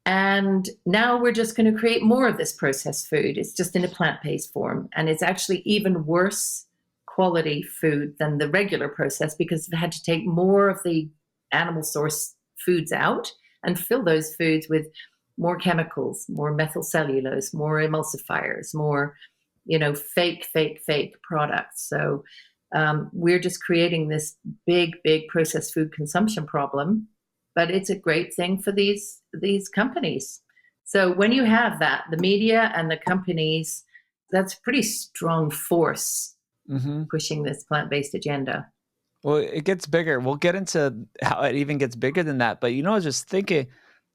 And now we're just going to create more of this processed food. It's just in a plant-based form. And it's actually even worse quality food than the regular process because they've had to take more of the animal source foods out and fill those foods with more chemicals, more methylcellulose, more emulsifiers, more, fake products. So we're just creating this big processed food consumption problem, but it's a great thing for these companies. So when you have that, the media and the companies, that's a pretty strong force pushing this plant-based agenda. Well, it gets bigger. We'll get into how it even gets bigger than that. But I was just thinking,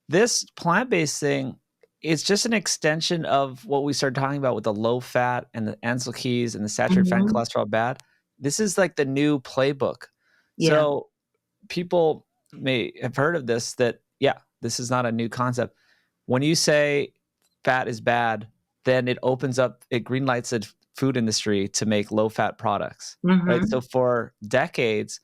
this plant-based thing is just an extension of what we started talking about with the low fat and the Ansel Keys and the saturated fat and cholesterol bad. This is like the new playbook. Yeah. So people may have heard of this, that, this is not a new concept. When you say fat is bad, then it opens up, it greenlights the food industry to make low fat products, right? So for decades,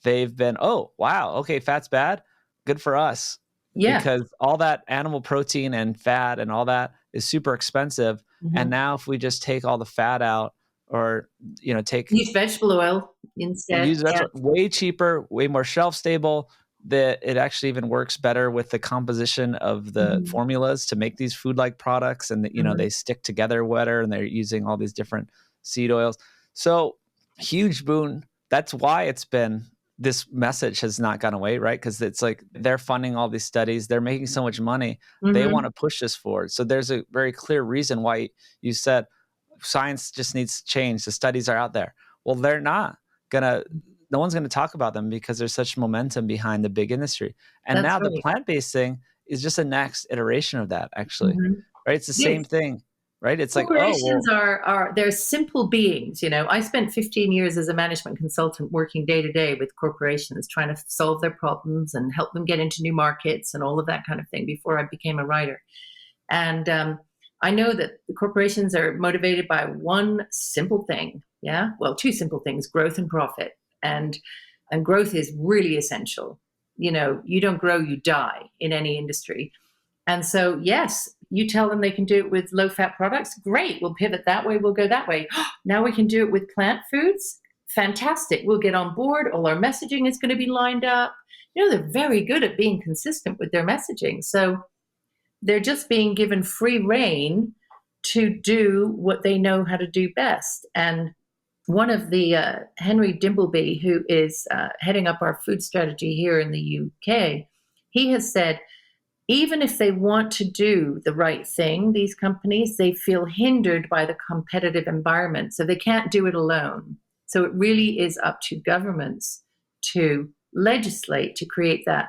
they've been, oh, wow, okay, fat's bad. Good for us. Yeah. Because all that animal protein and fat and all that is super expensive. And now if we just take all the fat out, or use vegetable oil instead. Way cheaper, way more shelf stable. That it actually even works better with the composition of the formulas to make these food-like products, and they stick together better, and they're using all these different seed oils. So huge boon. That's why it's been, this message has not gone away, right? Because it's like they're funding all these studies, they're making so much money, they want to push this forward. So there's a very clear reason why you said science just needs to change. The studies are out there. Well, they're not gonna, no one's gonna talk about them because there's such momentum behind the big industry. And that's now right. The plant-based thing is just a next iteration of that, actually. Right? It's the same thing. right? It's like, oh, well, Corporations they're simple beings. I spent 15 years as a management consultant working day to day with corporations, trying to solve their problems and help them get into new markets and all of that kind of thing before I became a writer. And I know that the corporations are motivated by one simple thing. Yeah. Well, two simple things: growth and profit. And growth is really essential. You don't grow, you die in any industry. And so, yes, you tell them they can do it with low-fat products. Great. We'll pivot that way. We'll go that way. Now we can do it with plant foods. Fantastic. We'll get on board. All our messaging is going to be lined up. They're very good at being consistent with their messaging. So they're just being given free rein to do what they know how to do best. And one of the Henry Dimbleby, who is heading up our food strategy here in the UK, he has said, even if they want to do the right thing, these companies, they feel hindered by the competitive environment. So they can't do it alone. So it really is up to governments to legislate to create that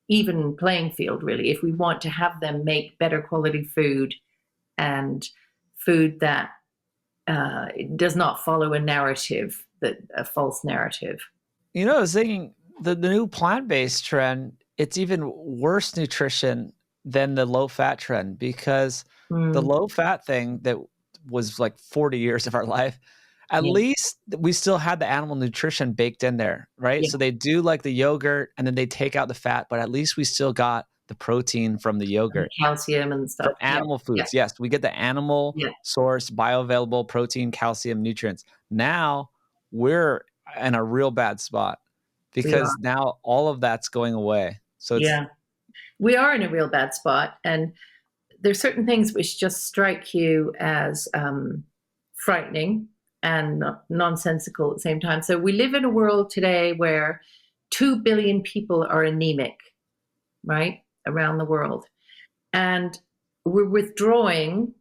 even playing field, really, if we want to have them make better quality food and food that does not follow a narrative, a false narrative. I was thinking the new plant-based trend, it's even worse nutrition than the low-fat trend, because the low-fat thing that was like 40 years of our life, at least we still had the animal nutrition baked in there, right? Yeah. So they do like the yogurt and then they take out the fat, but at least we still got the protein from the yogurt. And calcium and stuff. From animal foods, yes. We get the animal source, bioavailable protein, calcium, nutrients. Now we're in a real bad spot because now all of that's going away. So we are in a real bad spot. And there's certain things which just strike you as frightening and nonsensical at the same time. So we live in a world today where 2 billion people are anemic, right, around the world. And we're withdrawing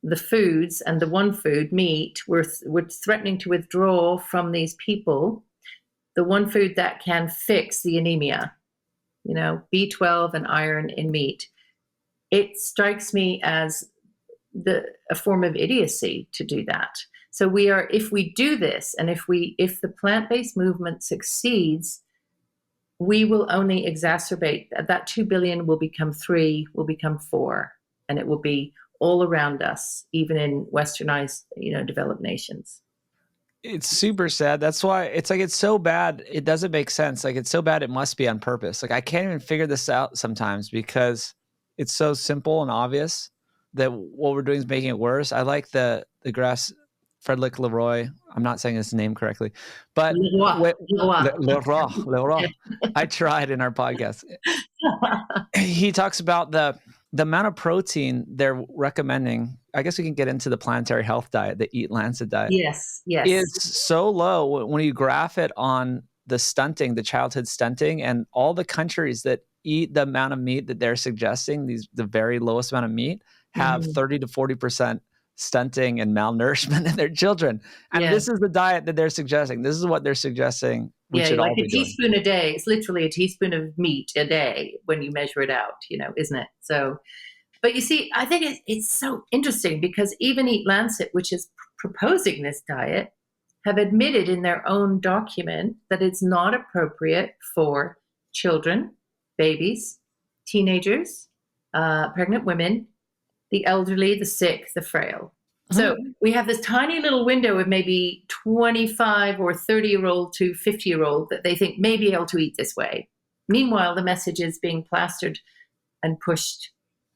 the foods, and the one food, meat, we're threatening to withdraw from these people the one food that can fix the anemia, B12 and iron in meat. It strikes me as a form of idiocy to do that. So if we do this, and if the plant-based movement succeeds, we will only exacerbate that 2 billion will become 3, will become 4, and it will be all around us, even in westernized, developed nations. It's super sad. That's why it's so bad. It doesn't make sense. Like, it's so bad. It must be on purpose. Like, I can't even figure this out sometimes because it's so simple and obvious that what we're doing is making it worse. I like the grass, Frederick Leroy. I'm not saying his name correctly, but Leroy. I tried in our podcast. He talks about the amount of protein they're recommending. I guess we can get into the planetary health diet, the Eat Lancet diet. Yes. Is so low when you graph it on the stunting, the childhood stunting, and all the countries that eat the amount of meat that they're suggesting, the very lowest amount of meat, have 30 to 40% stunting and malnourishment in their children. And this is the diet that they're suggesting. This is what they're suggesting we should all be doing. Like a teaspoon a day. It's literally a teaspoon of meat a day when you measure it out, isn't it? So, but you see, I think it's so interesting because even Eat Lancet, which is proposing this diet, have admitted in their own document that it's not appropriate for children, babies, teenagers, pregnant women, the elderly, the sick, the frail. So we have this tiny little window of maybe 25 or 30-year-old to 50-year-old that they think may be able to eat this way. Meanwhile, the message is being plastered and pushed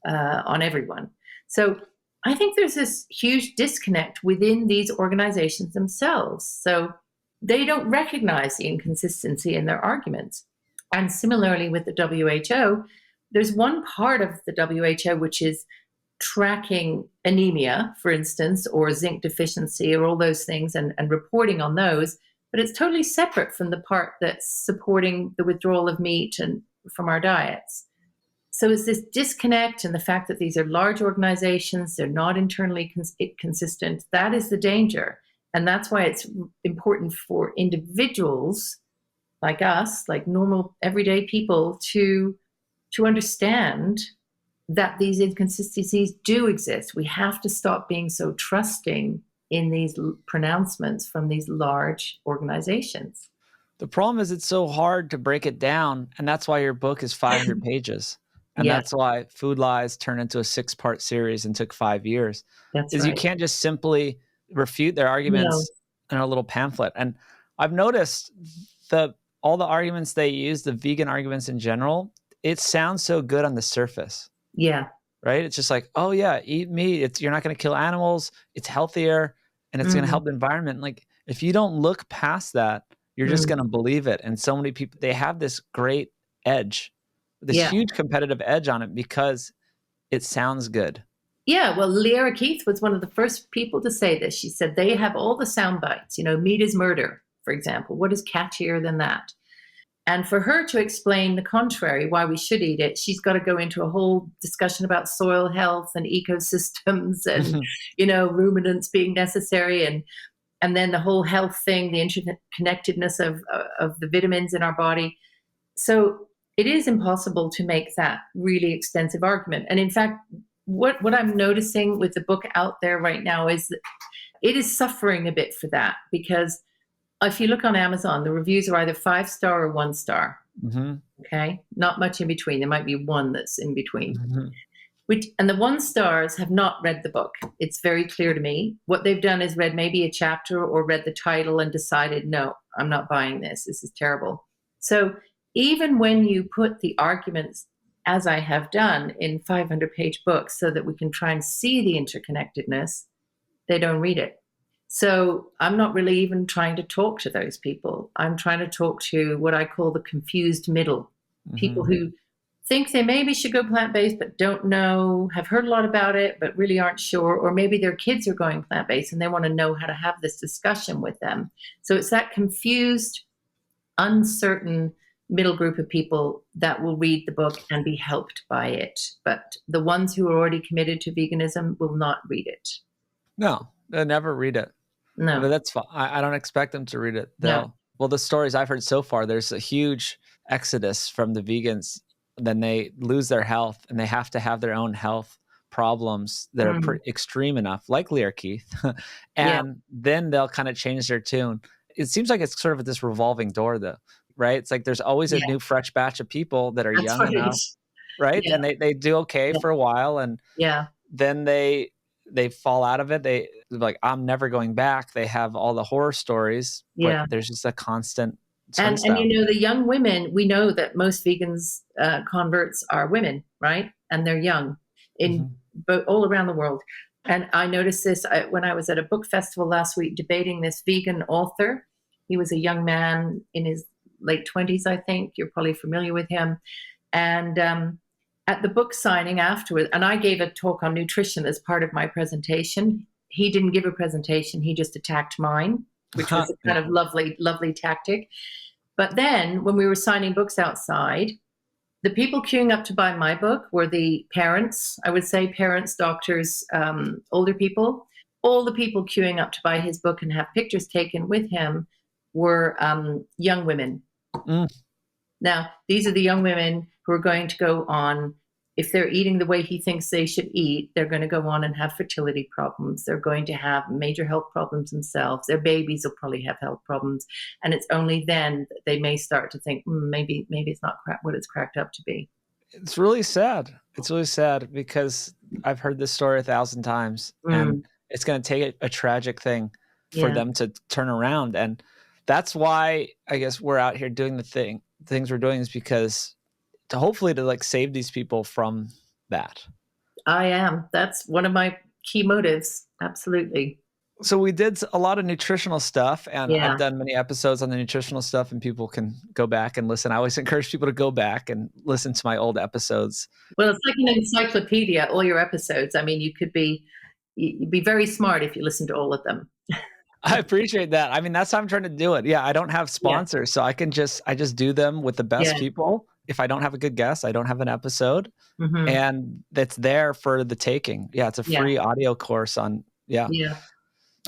on everyone. So I think there's this huge disconnect within these organizations themselves. So they don't recognize the inconsistency in their arguments. And similarly with the WHO, there's one part of the WHO which is tracking anemia, for instance, or zinc deficiency, or all those things, and reporting on those, but it's totally separate from the part that's supporting the withdrawal of meat and from our diets. So it's this disconnect, and the fact that these are large organizations, they're not internally consistent. That is the danger. And that's why it's important for individuals like us, like normal everyday people, to understand that these inconsistencies do exist. We have to stop being so trusting in these pronouncements from these large organizations. The problem is it's so hard to break it down, and that's why your book is 500 pages. And Yeah, that's why Food Lies turned into a 6-part series and took 5 years. that's Is you right. can't just simply refute their No. arguments in a little pamphlet. And I've noticed all the arguments they use, the vegan arguments in general, it sounds so good on the surface, Yeah. right? It's just like, oh yeah, eat meat. You're not going to kill animals. It's healthier and it's going to help the environment. Like if you don't look past that, you're just going to believe it. And so many people, they have this great edge, this Yeah. huge competitive edge on it because it sounds good. Yeah, well, Leora Keith was one of the first people to say this. She said they have all the sound bites, meat is murder, for example. What is catchier than that? And for her to explain the contrary, why we should eat it, she's got to go into a whole discussion about soil health and ecosystems and, ruminants being necessary and then the whole health thing, the interconnectedness of the vitamins in our body. So it is impossible to make that really extensive argument. And in fact, what I'm noticing with the book out there right now is that it is suffering a bit for that, because if you look on Amazon, the reviews are either 5-star or 1-star. Okay, not much in between. There might be one that's in between. And the 1-stars have not read the book. It's very clear to me. What they've done is read maybe a chapter or read the title and decided, no, I'm not buying this. This is terrible. So even when you put the arguments, as I have done, in 500-page books so that we can try and see the interconnectedness, they don't read it. So I'm not really even trying to talk to those people. I'm trying to talk to what I call the confused middle, people who think they maybe should go plant-based but don't know, have heard a lot about it but really aren't sure, or maybe their kids are going plant-based and they want to know how to have this discussion with them. So it's that confused, uncertain middle group of people that will read the book and be helped by it. But the ones who are already committed to veganism will not read it. No, they'll never read it. No. But that's fine. I don't expect them to read it. No. Well, the stories I've heard so far, there's a huge exodus from the vegans. Then they lose their health and they have to have their own health problems that are extreme enough, like Leora Keith. And then they'll kind of change their tune. It seems like it's sort of this revolving door though, right? It's like there's always a new fresh batch of people that are That's young right. enough, right? Yeah. And they do okay for a while. And then they fall out of it. They like, I'm never going back. They have all the horror stories, but there's just a constant and the young women, we know that most vegans converts are women, right? And they're young but all around the world. And I noticed this when I was at a book festival last week debating this vegan author. He was a young man in his late 20s, I think. You're probably familiar with him. And at the book signing afterwards, and I gave a talk on nutrition as part of my presentation. He didn't give a presentation. He just attacked mine, which was a kind of lovely, lovely tactic. But then when we were signing books outside, the people queuing up to buy my book were the parents, I would say parents, doctors, older people. All the people queuing up to buy his book and have pictures taken with him were young women. Now, these are the young women who are going to go on, if they're eating the way he thinks they should eat, they're going to go on and have fertility problems. They're going to have major health problems themselves. Their babies will probably have health problems. And it's only then that they may start to think, maybe it's not what it's cracked up to be. It's really sad. It's really sad because I've heard this story 1,000 times and it's going to take a tragic thing for them to turn around. And that's why I guess we're out here doing the things we're doing is because hopefully to like save these people from that. I am. That's one of my key motives. Absolutely. So we did a lot of nutritional stuff and I've done many episodes on the nutritional stuff and people can go back and listen. I always encourage people to go back and listen to my old episodes. Well, it's like an encyclopedia, all your episodes. I mean, you'd be very smart if you listen to all of them. I appreciate that. I mean, that's how I'm trying to do it. Yeah. I don't have sponsors, so I just do them with the best people. If I don't have a good guest, I don't have an episode and that's there for the taking. Yeah. It's a free audio course on,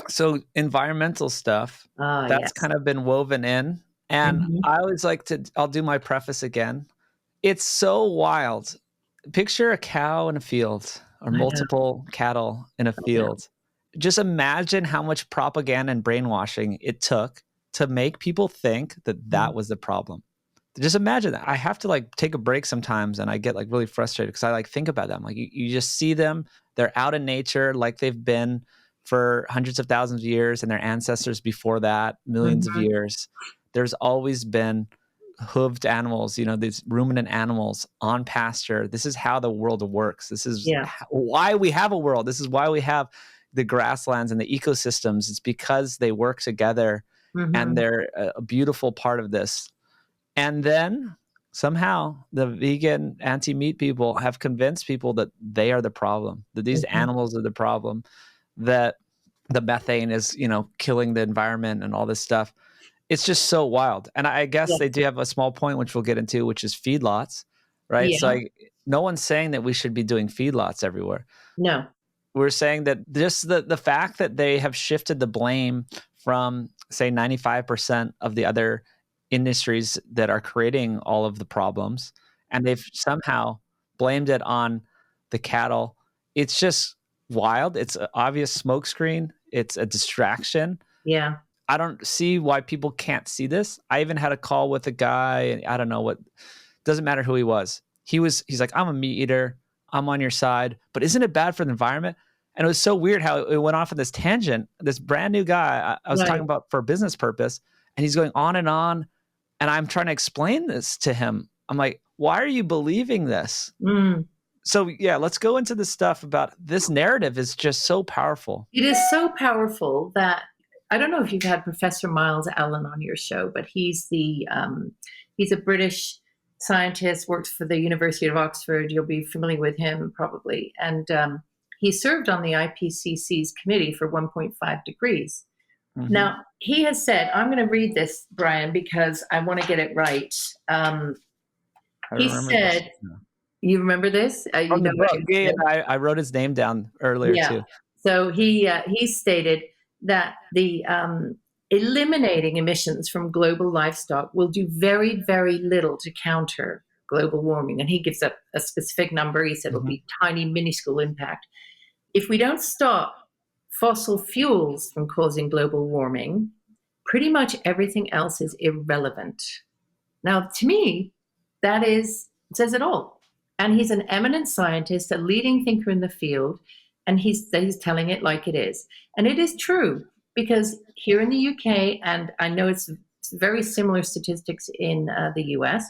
So environmental stuff, that's kind of been woven in. And I always I'll do my preface again. It's so wild. Picture a cow in a field or multiple cattle in a field. Just imagine how much propaganda and brainwashing it took to make people think that that was the problem. Just imagine that. I have to like take a break sometimes, and I get like really frustrated because I like think about them. Like you just see them, they're out in nature like they've been for hundreds of thousands of years, and their ancestors before that, millions of years. There's always been hooved animals, these ruminant animals on pasture. This is how the world works. This is why we have a world. This is why we have the grasslands and the ecosystems. It's because they work together, and they're a beautiful part of this. And then somehow the vegan anti-meat people have convinced people that they are the problem, that these animals are the problem, that the methane is, killing the environment and all this stuff. It's just so wild. And I guess they do have a small point, which we'll get into, which is feedlots, right? Yeah. So no one's saying that we should be doing feedlots everywhere. No. We're saying that just the fact that they have shifted the blame from, say, 95% of the other industries that are creating all of the problems, and they've somehow blamed it on the cattle. It's just wild. It's an obvious smokescreen. It's a distraction. Yeah. I don't see why people can't see this. I even had a call with a guy, and I don't know what, doesn't matter who he was. He's like, I'm a meat eater. I'm on your side, but isn't it bad for the environment? And it was so weird how it went off on this tangent. This brand new guy I was talking about for business purpose, and he's going on. And I'm trying to explain this to him. I'm like, why are you believing this? So yeah, let's go into the stuff about this narrative is just so powerful. It is so powerful that I don't know if you've had Professor Miles Allen on your show, but he's he's a British scientist, works for the University of Oxford. You'll be familiar with him probably. And he served on the IPCC's committee for 1.5 degrees. Now, he has said, I'm going to read this, Brian, because I want to get it right. He said, you remember this? I wrote his name down earlier too. So he stated that the eliminating emissions from global livestock will do very, very little to counter global warming. And he gives up a specific number. He said it'll be tiny, minuscule impact. If we don't stop fossil fuels from causing global warming, pretty much everything else is irrelevant. Now, to me, that says it all. And he's an eminent scientist, a leading thinker in the field, and he's telling it like it is. And it is true, because here in the UK, and I know it's very similar statistics in the US,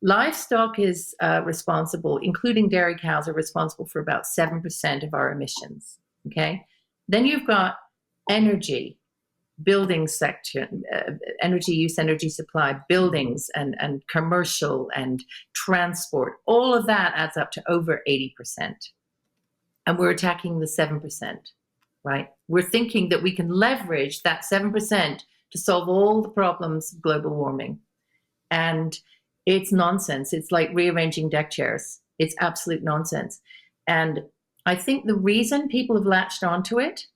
livestock is responsible, including dairy cows, are responsible for about 7% of our emissions, okay? Then you've got energy, building section, energy use, energy supply, buildings and commercial and transport. All of that adds up to over 80%. And we're attacking the 7%, right? We're thinking that we can leverage that 7% to solve all the problems of global warming. And it's nonsense. It's like rearranging deck chairs. It's absolute nonsense. And I think the reason people have latched onto it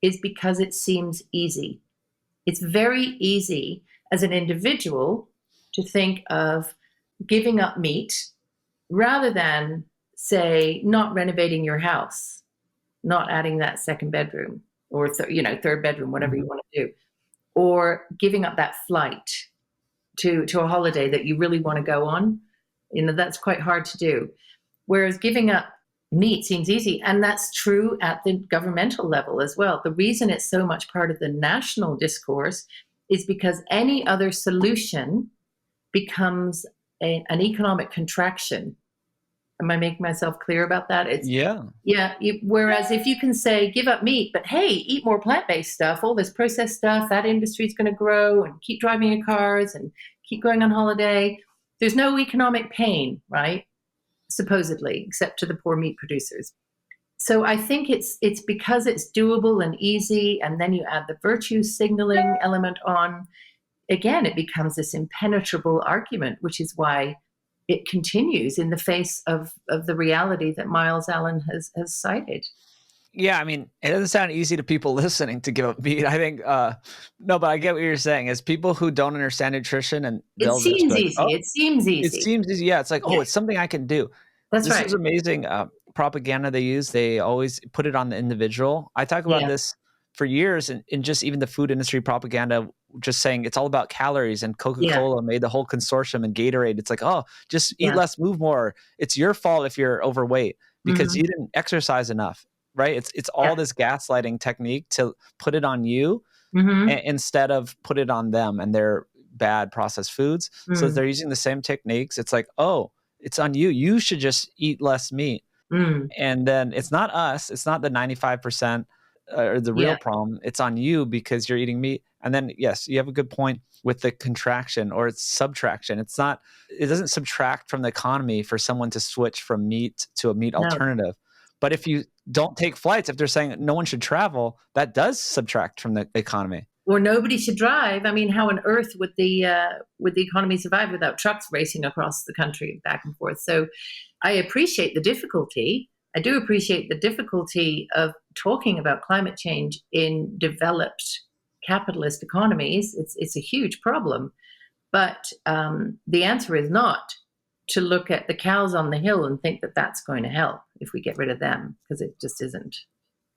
is because it seems easy. It's very easy as an individual to think of giving up meat rather than, say, not renovating your house, not adding that second bedroom or third bedroom, whatever you want to do, or giving up that flight to a holiday that you really want to go on. That's quite hard to do. Whereas giving up meat seems easy, and that's true at the governmental level as well. The reason it's so much part of the national discourse is because any other solution becomes an economic contraction. Am I making myself clear about that? Whereas if you can say, give up meat, but hey, eat more plant-based stuff, all this processed stuff, that industry is going to grow, and keep driving your cars and keep going on holiday. There's no economic pain, right? Supposedly, except to the poor meat producers. So I think it's because it's doable and easy, and then you add the virtue signaling element on. Again, it becomes this impenetrable argument, which is why it continues in the face of the reality that Miles Allen has cited. Yeah, I mean, it doesn't sound easy to people listening to give up meat. I think, no, but I get what you're saying. As people who don't understand nutrition, and it seems easy. It seems easy. It seems easy. Yeah, it's like, it's something I can do. That's This right. is amazing propaganda they use. They always put it on the individual. I talk about Yeah. this for years in just even the food industry propaganda, just saying it's all about calories, and Yeah. Coca-Cola made the whole consortium, and Gatorade. It's like, oh, just eat Yeah. less, move more. It's your fault if you're overweight because Mhm. you didn't exercise enough, right? It's all Yeah. this gaslighting technique to put it on you Mhm. instead of put it on them and their bad processed foods. So Mm. they're using the same techniques. It's like, oh, it's on you. You should just eat less meat. Mm. And then it's not us. It's not the 95% or the real Yeah. problem. It's on you because you're eating meat. And then, yes, you have a good point with the contraction or it's subtraction. It doesn't subtract from the economy for someone to switch from meat to a meat No. alternative. But if you don't take flights, if they're saying no one should travel, that does subtract from the economy. Or nobody should drive. I mean, how on earth would the economy survive without trucks racing across the country back and forth? So, I appreciate the difficulty. I do appreciate the difficulty of talking about climate change in developed capitalist economies. It's a huge problem, but the answer is not to look at the cows on the hill and think that that's going to help if we get rid of them, because it just isn't.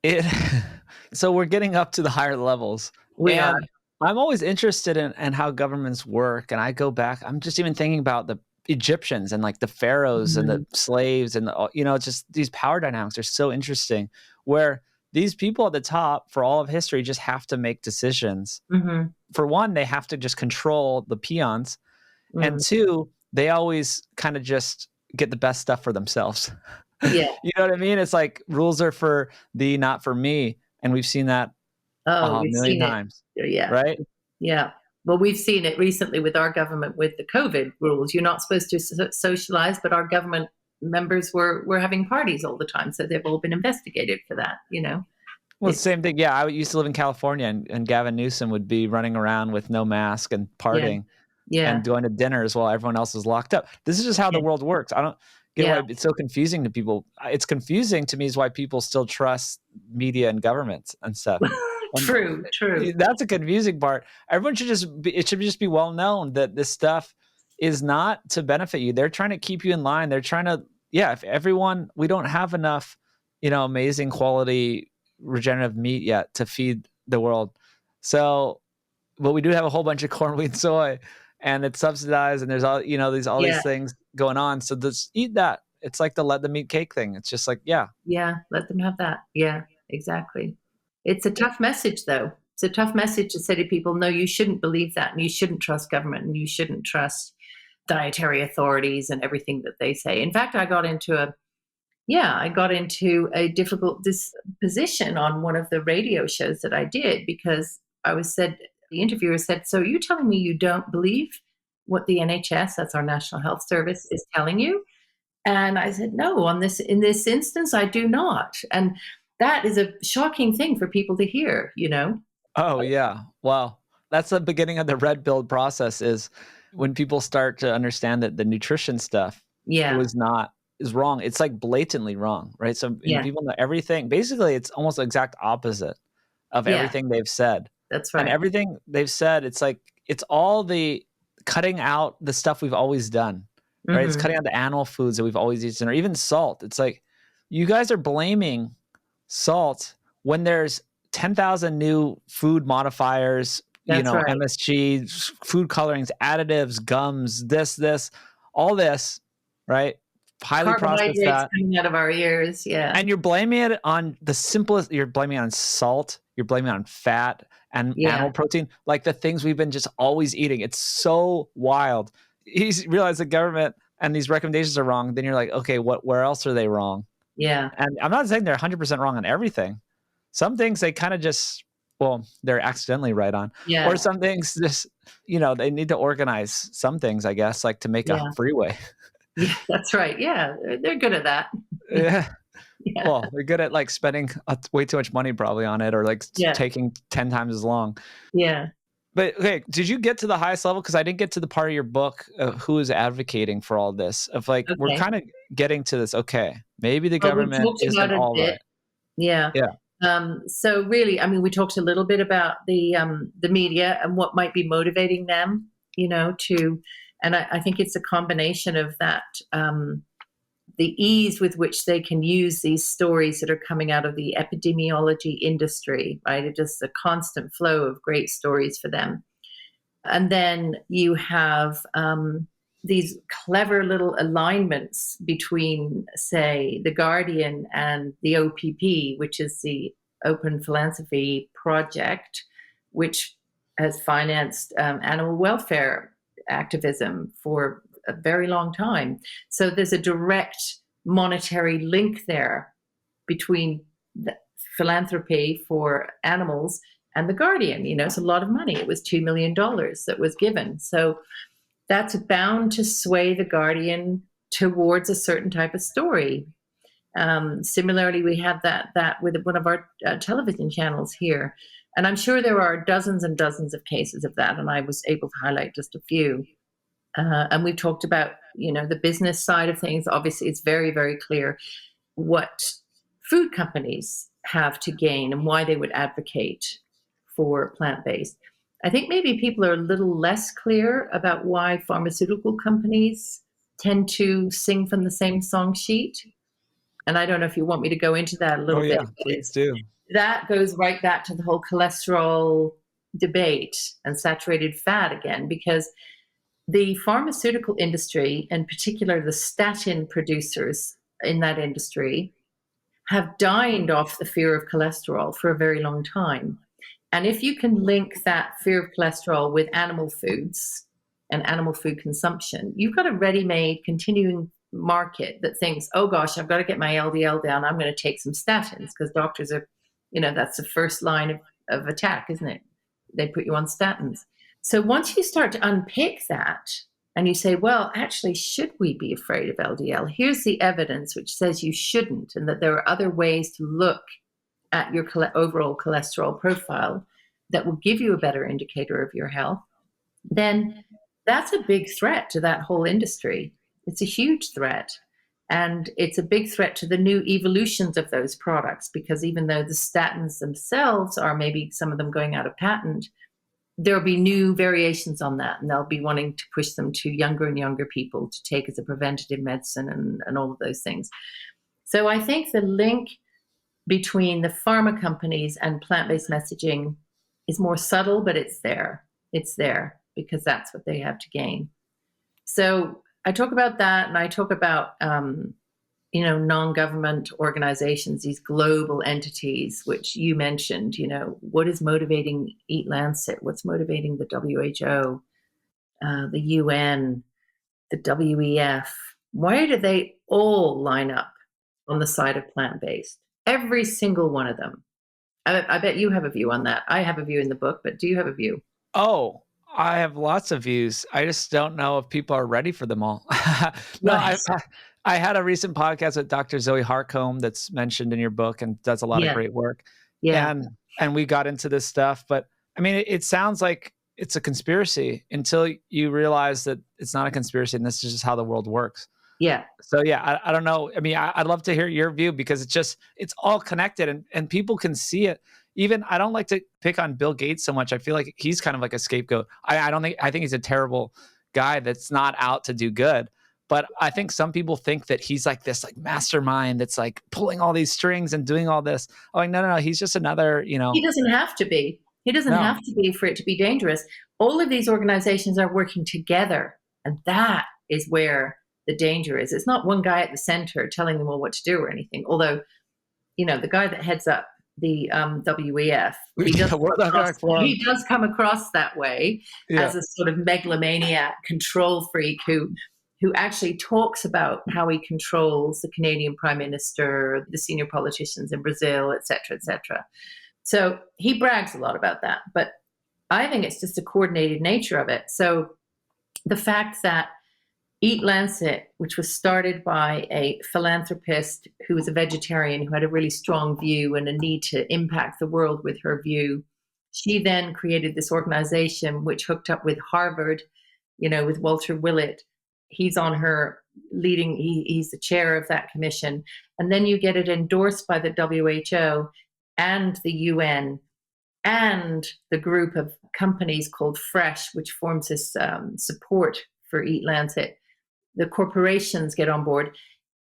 It so we're getting up to the higher levels. We are. And I'm always interested in how governments work. And I go back, I'm just even thinking about the Egyptians and like the pharaohs and the Mhm. slaves and just these power dynamics are so interesting where these people at the top for all of history just have to make decisions. Mhm. For one, they have to just control the peons. And Mm. two, they always kind of just get the best stuff for themselves. Yeah. You know what I mean? It's like rules are for thee, not for me. And we've seen that Oh, a we've million seen it. times, Yeah. right? Yeah. Well, we've seen it recently with our government with the COVID rules. You're not supposed to socialize, but our government members were having parties all the time, so they've all been investigated for that. Well, It's same thing. Yeah, I used to live in California, and Gavin Newsom would be running around with no mask and yeah, partying yeah, and going to dinners while everyone else is locked up. This is just how the yeah, world works. I don't get yeah. why it's so confusing to people. It's confusing to me is why people still trust media and governments and stuff. And True, true. that's a confusing part. Everyone should it should just be well known that this stuff is not to benefit you. They're trying to keep you in line. They're trying to, yeah, if everyone, we don't have enough, amazing quality regenerative meat yet to feed the world. So, but we do have a whole bunch of corn, wheat, and soy, and it's subsidized, and there's all Yeah, these things going on. So just eat that. It's like the let them eat cake thing. It's just like, yeah, yeah. Let them have that. Yeah, exactly. It's a tough message, though. It's a tough message to say to people, no, you shouldn't believe that, and you shouldn't trust government, and you shouldn't trust dietary authorities and everything that they say. In fact, I got into a difficult position on one of the radio shows that I did because the interviewer said, so you're telling me you don't believe what the NHS, that's our National Health Service, is telling you? And I said, no, in this instance, I do not. And that is a shocking thing for people to hear. oh yeah, wow. That's the beginning of the red build process. Is when people start to understand that the nutrition stuff Yeah, is wrong. It's like blatantly wrong, right? So and yeah, people know everything. Basically, it's almost the exact opposite of yeah, everything they've said. that's And right. everything they've said, it's like it's all the cutting out the stuff we've always done, right? It's Hmm. cutting out the animal foods that we've always eaten, or even salt. It's like you guys are blaming salt when there's 10,000 new food modifiers, That's right. MSG, food colorings, additives, gums, this, all this, right? Highly processed Carbohydrates fat. coming out of our ears. Yeah. And you're blaming it on the simplest, you're blaming it on salt, you're blaming it on fat and Yeah. animal protein, like the things we've been just always eating. It's so wild. You realize the government and these recommendations are wrong. Then you're like, okay, where else are they wrong? Yeah. And I'm not saying they're 100% wrong on everything. Some things they kind of just, well, they're accidentally right on. Yeah. Or some things just, they need to organize some things, I guess, like to make a Yeah. freeway. Yeah. That's right. Yeah. They're good at that. Yeah. Yeah. Well, they're good at like spending way too much money probably on it or like Yeah. taking 10 times as long. Yeah. But okay, did you get to the highest level? Because I didn't get to the part of your book of who is advocating for all this. Of like, we're Okay. kind of getting to this. Okay, maybe the Well, we government talked about isn't it a all bit. right. Yeah. Yeah. So really, I mean, we talked a little bit about the media and what might be motivating them, and I think it's a combination of that the ease with which they can use these stories that are coming out of the epidemiology industry, right? It's just a constant flow of great stories for them. And then you have these clever little alignments between, say, The Guardian and the OPP, which is the Open Philanthropy Project, which has financed animal welfare activism for a very long time. So there's a direct monetary link there between the philanthropy for animals and The Guardian. It's a lot of money. It was $2 million that was given. So that's bound to sway The Guardian towards a certain type of story. Similarly, we have that with one of our television channels here. And I'm sure there are dozens and dozens of cases of that. And I was able to highlight just a few. And we've talked about, the business side of things. Obviously, it's very, very clear what food companies have to gain and why they would advocate for plant-based. I think maybe people are a little less clear about why pharmaceutical companies tend to sing from the same song sheet. And I don't know if you want me to go into that a little bit. Please do. That goes right back to the whole cholesterol debate and saturated fat again, because the pharmaceutical industry, in particular the statin producers in that industry, have dined off the fear of cholesterol for a very long time. And if you can link that fear of cholesterol with animal foods and animal food consumption, you've got a ready-made continuing market that thinks, oh gosh, I've got to get my LDL down. I'm going to take some statins, because doctors are, that's the first line of attack, isn't it? They put you on statins. So once you start to unpick that and you say, well, actually, should we be afraid of LDL? Here's the evidence which says you shouldn't, and that there are other ways to look at your overall cholesterol profile that will give you a better indicator of your health. Then that's a big threat to that whole industry. It's a huge threat. And it's a big threat to the new evolutions of those products, because even though the statins themselves are maybe some of them going out of patent, there'll be new variations on that, and they'll be wanting to push them to younger and younger people to take as a preventative medicine and all of those things. So I think the link between the pharma companies and plant-based messaging is more subtle, but it's there. It's there because that's what they have to gain. So I talk about that, and I talk about non-government organizations, these global entities, which you mentioned. What is motivating Eat Lancet? What's motivating the WHO, the UN, the WEF? Why do they all line up on the side of plant-based? Every single one of them. I bet you have a view on that. I have a view in the book, but do you have a view? Oh, I have lots of views. I just don't know if people are ready for them all. No, Yes. I had a recent podcast with Dr. Zoe Harcombe that's mentioned in your book and does a lot of great work. Yeah. And we got into this stuff, but I mean, it sounds like it's a conspiracy until you realize that it's not a conspiracy and this is just how the world works. Yeah. So yeah, I don't know. I mean, I'd love to hear your view, because it's all connected and people can see it. Even I don't like to pick on Bill Gates so much. I feel like he's kind of like a scapegoat. I think he's a terrible guy that's not out to do good. But I think some people think that he's like this like mastermind that's like pulling all these strings and doing all this. I'm like, no. He's just another, He doesn't have to be. He doesn't have to be for it to be dangerous. All of these organizations are working together. And that is where the danger is. It's not one guy at the center telling them all what to do or anything. Although, the guy that heads up the WEF, he does come across that way as a sort of megalomaniac control freak who actually talks about how he controls the Canadian Prime Minister, the senior politicians in Brazil, et cetera, et cetera. So he brags a lot about that. But I think it's just a coordinated nature of it. So the fact that Eat Lancet, which was started by a philanthropist who was a vegetarian, who had a really strong view and a need to impact the world with her view, she then created this organization which hooked up with Harvard, with Walter Willett. He's on her leading, he's the chair of that commission. And then you get it endorsed by the WHO and the UN and the group of companies called Fresh, which forms this support for Eat Lancet. The corporations get on board.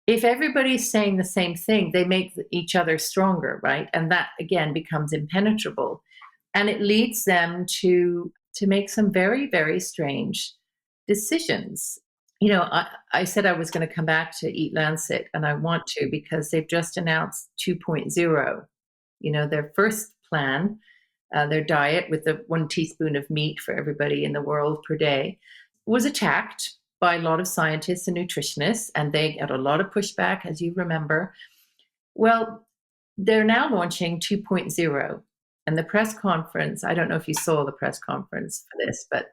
if everybody's saying the same thing, they make each other stronger, right? And that again becomes impenetrable. And it leads them to make some very, very strange decisions. I said I was going to come back to Eat Lancet, and I want to because they've just announced 2.0. Their first plan, their diet with the 1 teaspoon of meat for everybody in the world per day, was attacked by a lot of scientists and nutritionists, and they got a lot of pushback, as you remember. Well, they're now launching 2.0. And the press conference, I don't know if you saw the press conference for this, but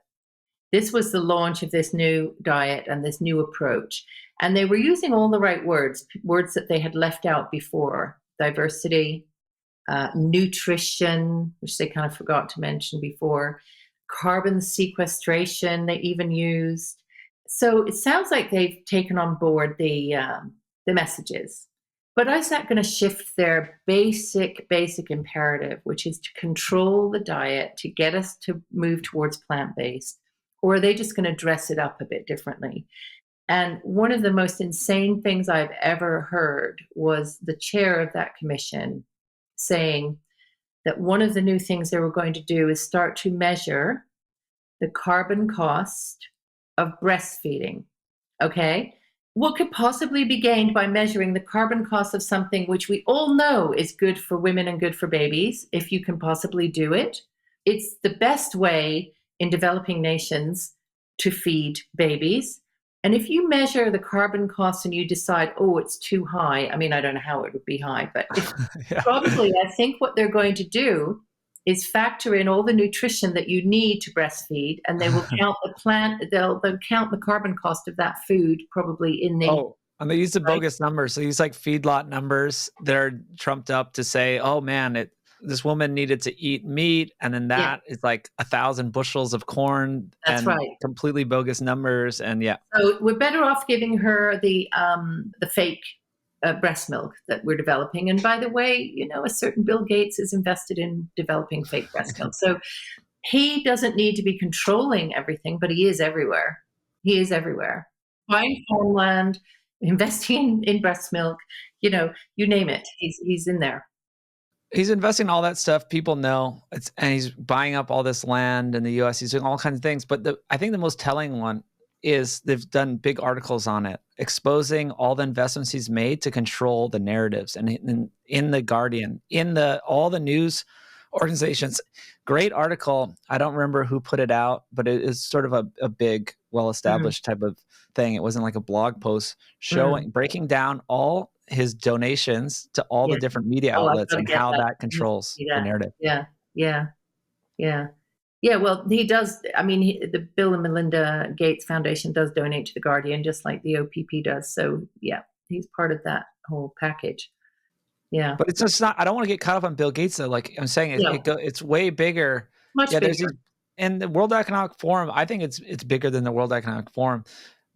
this was the launch of this new diet and this new approach. And they were using all the right words that they had left out before: diversity, nutrition, which they kind of forgot to mention before, carbon sequestration they even used. So it sounds like they've taken on board the messages. But is that going to shift their basic imperative, which is to control the diet to get us to move towards plant-based? Or are they just going to dress it up a bit differently? And one of the most insane things I've ever heard was the chair of that commission saying that one of the new things they were going to do is start to measure the carbon cost of breastfeeding. Okay? What could possibly be gained by measuring the carbon cost of something which we all know is good for women and good for babies, if you can possibly do it? It's the best way in developing nations to feed babies. And if you measure the carbon cost and you decide, oh, it's too high, I mean, I don't know how it would be high, but Yeah. probably I think what they're going to do is factor in all the nutrition that you need to breastfeed, and they will count they'll count the carbon cost of that food probably in the... And they use the bogus numbers. So they use like feedlot numbers. They're trumped up to say, oh man, this woman needed to eat meat, and then that is like 1,000 bushels of corn. That's and right. Completely bogus numbers. And so we're better off giving her the fake breast milk that we're developing. And by the way, a certain Bill Gates is invested in developing fake breast milk. So he doesn't need to be controlling everything, but he is everywhere. He is everywhere. Buying farmland, investing in breast milk, you name it. He's in there. He's investing in all that stuff. People know and he's buying up all this land in the U.S. He's doing all kinds of things. But I think the most telling one is they've done big articles on it, exposing all the investments he's made to control the narratives. And in the Guardian, all the news organizations, great article. I don't remember who put it out, but it is sort of a big, well-established type of thing. It wasn't like a blog post breaking down all his donations to all the different media outlets and how that controls the narrative. Yeah, well, he does. I mean, the Bill and Melinda Gates Foundation does donate to the Guardian, just like the OPP does. So, yeah, he's part of that whole package. Yeah. But it's just not, I don't want to get caught up on Bill Gates, though. Like I'm saying, it's way bigger. Much bigger. And the World Economic Forum, I think it's bigger than the World Economic Forum.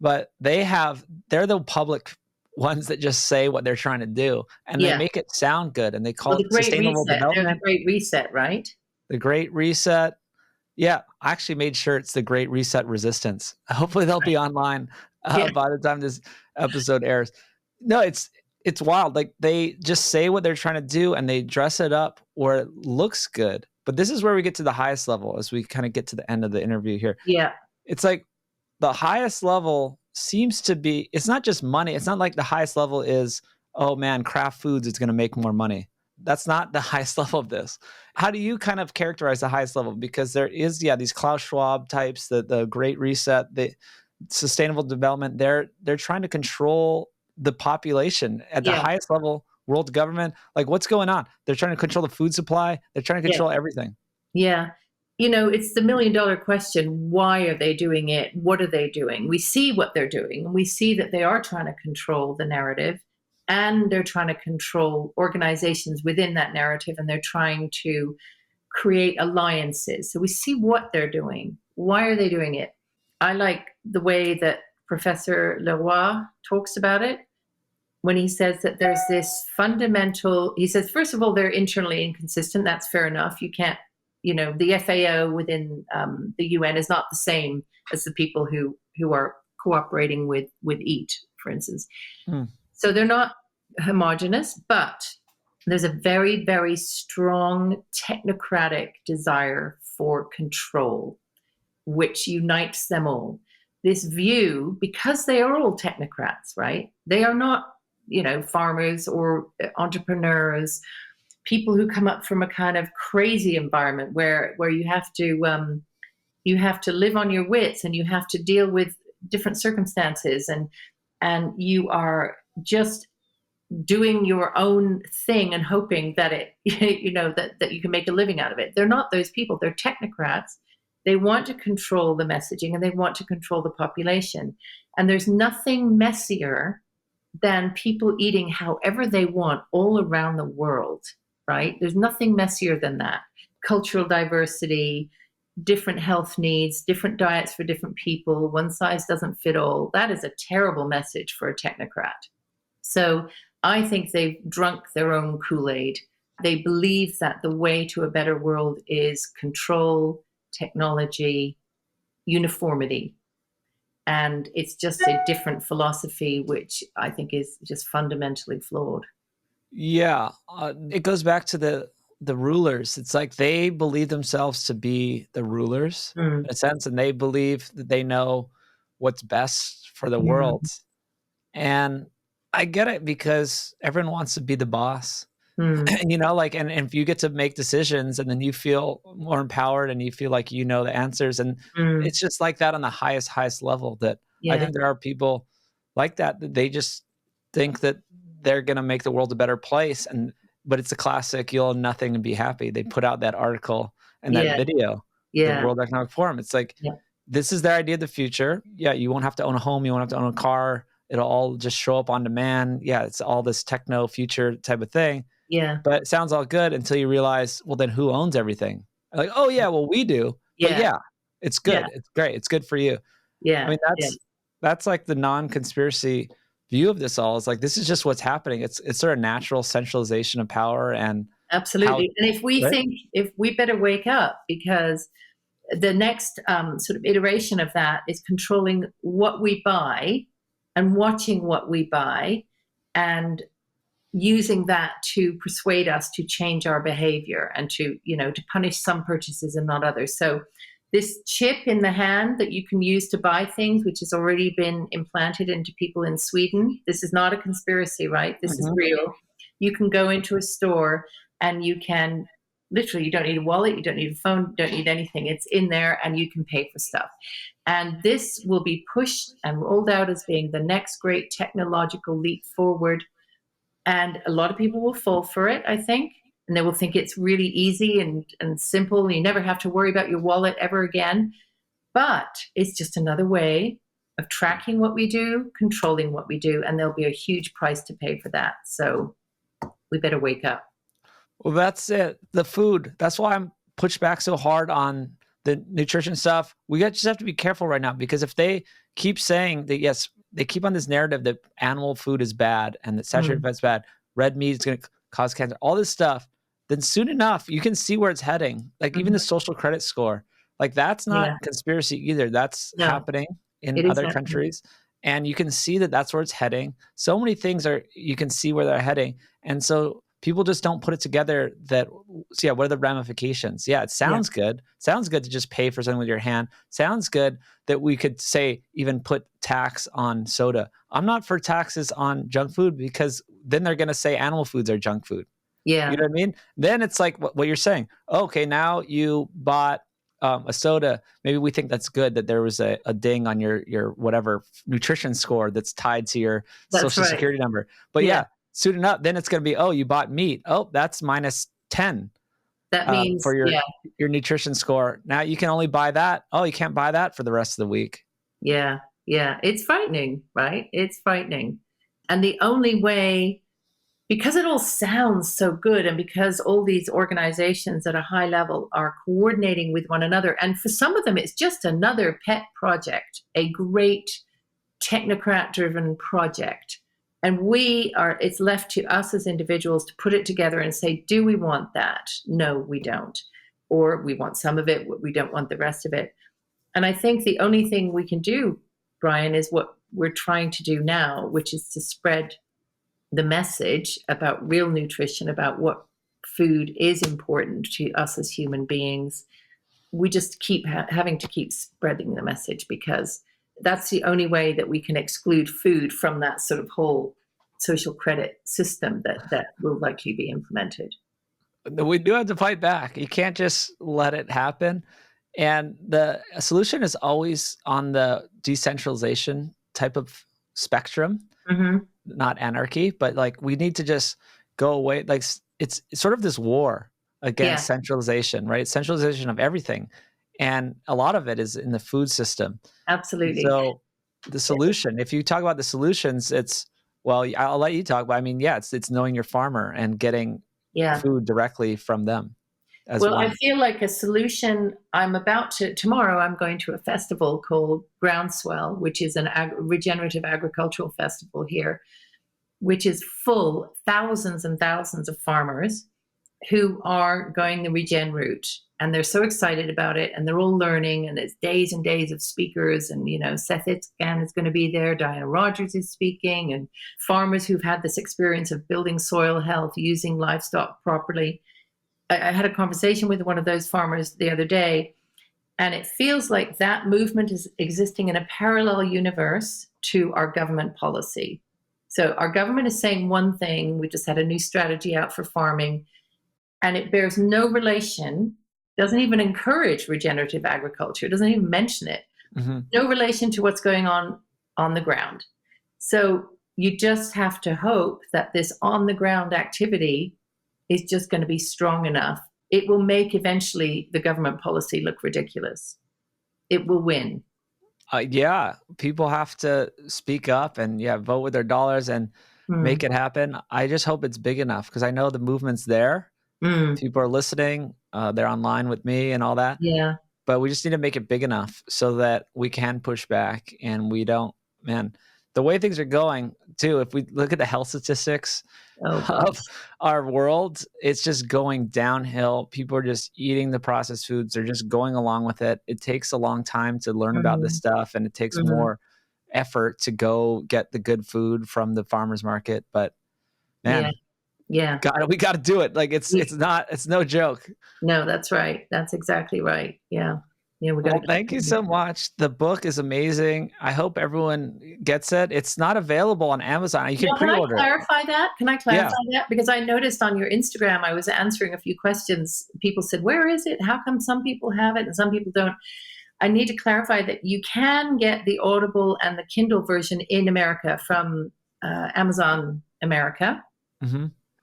But they're the public ones that just say what they're trying to do. And they make it sound good. And they call it sustainable development. They're the Great Reset, right? The Great Reset. Yeah, I actually made sure it's the Great Reset Resistance. Hopefully they'll be online by the time this episode airs. No, it's wild. Like they just say what they're trying to do and they dress it up where it looks good. But this is where we get to the highest level as we kind of get to the end of the interview here. Yeah. It's like the highest level seems to be, it's not just money. It's not like the highest level is, oh man, Kraft Foods is going to make more money. That's not the highest level of this. How do you kind of characterize the highest level? Because there is, these Klaus Schwab types, the Great Reset, the sustainable development. They're trying to control the population at the highest level, world government. Like what's going on? They're trying to control the food supply. They're trying to control everything. Yeah. It's the $1 million question. Why are they doing it? What are they doing? We see what they're doing. And we see that they are trying to control the narrative. And they're trying to control organizations within that narrative, and they're trying to create alliances. So we see what they're doing. Why are they doing it? I like the way that Professor Leroy talks about it when he says that there's this fundamental, he says, first of all, they're internally inconsistent. That's fair enough. You can't, the FAO within the UN is not the same as the people who are cooperating with EAT, for instance. So they're not homogenous, but there's a very, very strong technocratic desire for control, which unites them all. This view, because they are all technocrats, right? They are not, farmers or entrepreneurs, people who come up from a kind of crazy environment where you have to live on your wits, and you have to deal with different circumstances, and you are just doing your own thing and hoping that that you can make a living out of it. They're not those people. They're technocrats. They want to control the messaging, and they want to control the population. And there's nothing messier than people eating however they want all around the world, right? There's nothing messier than that. Cultural diversity, different health needs, different diets for different people, one size doesn't fit all. That is a terrible message for a technocrat. So I think they've drunk their own Kool-Aid. They believe that the way to a better world is control, technology, uniformity. And it's just a different philosophy, which I think is just fundamentally flawed. Yeah, it goes back to the rulers. It's like they believe themselves to be the rulers in a sense, and they believe that they know what's best for the world. And I get it, because everyone wants to be the boss. And if you get to make decisions, and then you feel more empowered, and you feel like you know the answers, and it's just like that on the highest level, that I think there are people like that they just think that they're going to make the world a better place. But it's a classic, you'll own nothing and be happy. They put out that article and that video, the World Economic Forum. It's like, this is their idea of the future. Yeah, you won't have to own a home. You won't have to own a car. It'll all just show up on demand. Yeah, it's all this techno future type of thing. Yeah. But it sounds all good until you realize, well, then who owns everything? Like, oh yeah, well, we do. But yeah, it's good. Yeah. It's great. It's good for you. Yeah. I mean, that's like the non-conspiracy view of this all. Is like, this is just what's happening. It's sort of natural centralization of power. And absolutely. And if we think, if we better wake up, because the next sort of iteration of that is controlling what we buy and watching what we buy, and using that to persuade us to change our behavior, and to punish some purchases and not others. So this chip in the hand that you can use to buy things, which has already been implanted into people in Sweden, this is not a conspiracy, right? This is real. You can go into a store, and you can literally, you don't need a wallet, you don't need a phone, you don't need anything. It's in there, and you can pay for stuff. And this will be pushed and rolled out as being the next great technological leap forward. And a lot of people will fall for it, I think. And they will think it's really easy and simple. You never have to worry about your wallet ever again. But it's just another way of tracking what we do, controlling what we do. And there'll be a huge price to pay for that. So we better wake up. Well, that's it. The food. That's why I'm pushed back so hard on the nutrition stuff. We just have to be careful right now, because if they keep saying that, yes, they keep on this narrative that animal food is bad and that saturated fat's bad, red meat is going to cause cancer, all this stuff, then soon enough, you can see where it's heading. Like even the social credit score, like that's not conspiracy either. That's happening in other countries. And you can see that that's where it's heading. So many things you can see where they're heading. And so people just don't put it together that, so yeah, what are the ramifications? Yeah, it sounds good. Sounds good to just pay for something with your hand. Sounds good that we could say, even put tax on soda. I'm not for taxes on junk food, because then they're going to say animal foods are junk food. Yeah. You know what I mean? Then it's like what you're saying. Okay, now you bought a soda. Maybe we think that's good that there was a ding on your whatever nutrition score that's tied to your social security number. But yeah, soon enough, then it's going to be, oh, you bought meat. Oh, that's minus 10. That means for your nutrition score. Now you can only buy that. Oh, you can't buy that for the rest of the week. Yeah. Yeah. It's frightening, right? It's frightening. And the only way, because it all sounds so good, and because all these organizations at a high level are coordinating with one another, and for some of them, it's just another pet project, a great technocrat-driven project. And it's left to us as individuals to put it together and say, do we want that? No, we don't. Or we want some of it, we don't want the rest of it. And I think the only thing we can do, Brian, is what we're trying to do now, which is to spread the message about real nutrition, about what food is important to us as human beings, we just keep having to keep spreading the message, because that's the only way that we can exclude food from that sort of whole social credit system that will likely be implemented. We do have to fight back. You can't just let it happen. And the solution is always on the decentralization type of spectrum, not anarchy, but like we need to just go away. Like it's sort of this war against centralization, right? Centralization of everything. And a lot of it is in the food system. Absolutely. So the solution, if you talk about the solutions, it's, well, I'll let you talk, but I mean, yeah, it's knowing your farmer and getting food directly from them. Well, I feel like a solution, tomorrow I'm going to a festival called Groundswell, which is an regenerative agricultural festival here, which is full thousands and thousands of farmers who are going the regen route. And they're so excited about it, and they're all learning, and it's days and days of speakers. And, Seth Itzgan is going to be there. Diana Rogers is speaking, and farmers who've had this experience of building soil health, using livestock properly. I had a conversation with one of those farmers the other day, and it feels like that movement is existing in a parallel universe to our government policy. So our government is saying one thing. We just had a new strategy out for farming, and it bears no relation, doesn't even encourage regenerative agriculture, doesn't even mention it. No relation to what's going on the ground. So you just have to hope that this on the ground activity is just going to be strong enough. It will make eventually the government policy look ridiculous. It will win. Yeah, people have to speak up and vote with their dollars and make it happen. I just hope it's big enough, because I know the movement's there. People are listening. They're online with me and all that. Yeah. But we just need to make it big enough so that we can push back, and we don't, the way things are going too, if we look at the health statistics of our world, it's just going downhill. People are just eating the processed foods. They're just going along with it. It takes a long time to learn about this stuff, and it takes more effort to go get the good food from the farmer's market. But we got to do it. Like it's no joke. No, that's right. That's exactly right. Yeah. Well, thank you so much. The book is amazing. I hope everyone gets it. It's not available on Amazon. You can pre-order. Can I clarify that? Because I noticed on your Instagram, I was answering a few questions. People said, where is it? How come some people have it and some people don't? I need to clarify that you can get the Audible and the Kindle version in America from Amazon America.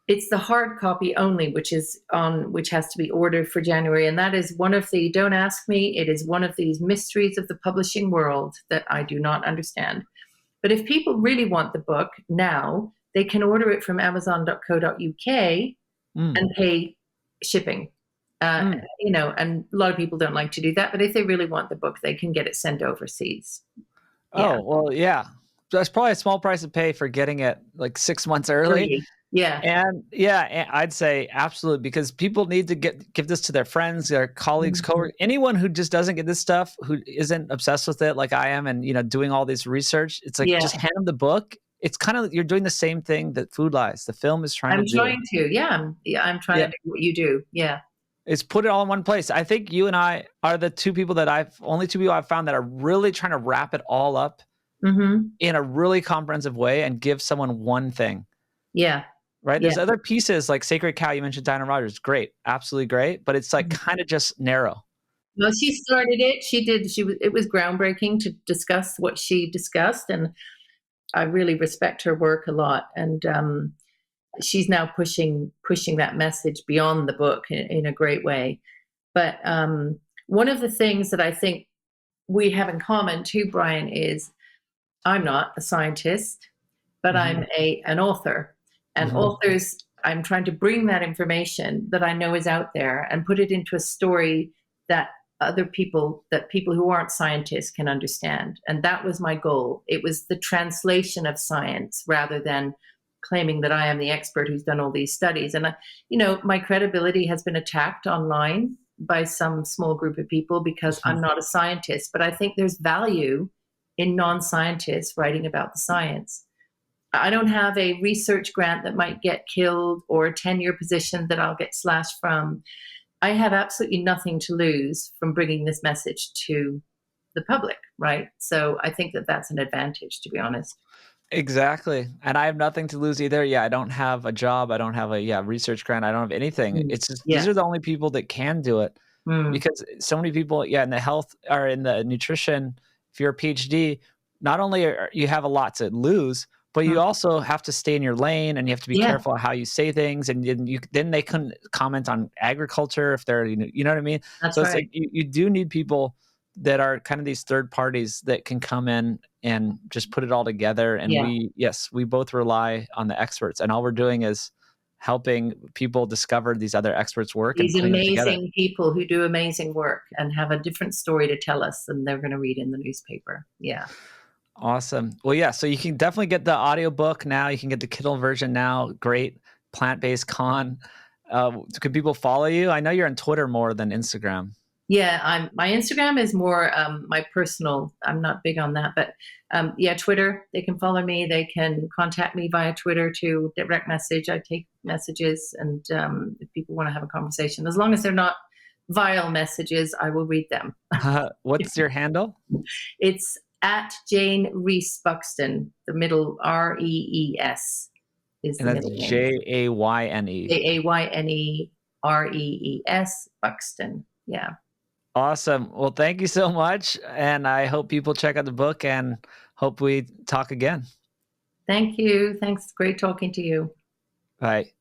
It's the hard copy only, which has to be ordered for January. And that is one of the, don't ask me, it is one of these mysteries of the publishing world that I do not understand. But if people really want the book now, they can order it from amazon.co.uk and pay shipping. And a lot of people don't like to do that. But if they really want the book, they can get it sent overseas. That's probably a small price to pay for getting it like 6 months early. And I'd say absolutely, because people need to give this to their friends, their colleagues, coworkers, anyone who just doesn't get this stuff, who isn't obsessed with it like I am, and doing all this research. It's like just hand them the book. It's kind of, you're doing the same thing that Food Lies, the film, is trying to do. I'm trying to do what you do. It's put it all in one place. I think you and I are the two people I've found that are really trying to wrap it all up in a really comprehensive way and give someone one thing. Right. There's other pieces like Sacred Cow. You mentioned Diana Rogers. Great. Absolutely great. But it's like kind of just narrow. Well, she started it. It was groundbreaking to discuss what she discussed. And I really respect her work a lot. And she's now pushing that message beyond the book in a great way. But one of the things that I think we have in common too, Brian, is I'm not a scientist, but I'm an author. And authors, I'm trying to bring that information that I know is out there and put it into a story that people who aren't scientists can understand. And that was my goal. It was the translation of science rather than claiming that I am the expert who's done all these studies. And, my credibility has been attacked online by some small group of people because I'm not a scientist. But I think there's value in non-scientists writing about the science. I don't have a research grant that might get killed or a tenure position that I'll get slashed from. I have absolutely nothing to lose from bringing this message to the public, right? So I think that that's an advantage, to be honest. Exactly. And I have nothing to lose either. Yeah, I don't have a job. I don't have a research grant. I don't have anything. Mm. It's just these Yeah. are the only people that can do it Mm. because so many people, in the health or in the nutrition, if you're a PhD, not only are you have a lot to lose, but you Mm. also have to stay in your lane and you have to be Yeah, careful how you say things. And then they couldn't comment on agriculture if they're, you know what I mean? that's So it's right. like you do need people that are kind of these third parties that can come in and just put it all together. And Yeah. we both rely on the experts, and all we're doing is helping people discover these other experts' work and These putting them together. amazing people who do amazing work and have a different story to tell us than they're going to read in the newspaper. Yeah. Awesome. Well, yeah, so you can definitely get the audiobook now. You can get the Kindle version now. Great. Plant-based con. Could people follow you? I know you're on Twitter more than Instagram. Yeah, my Instagram is more my personal. I'm not big on that, but yeah, Twitter. They can follow me. They can contact me via Twitter to direct message. I take messages, and if people want to have a conversation, as long as they're not vile messages, I will read them. What's your handle? It's at Jayne Rees Buxton. The middle Rees is And the that's middle name. Jayne. Jaynerees Buxton. Yeah. Awesome. Well, thank you so much. And I hope people check out the book and hope we talk again. Thank you. Thanks. Great talking to you. Bye.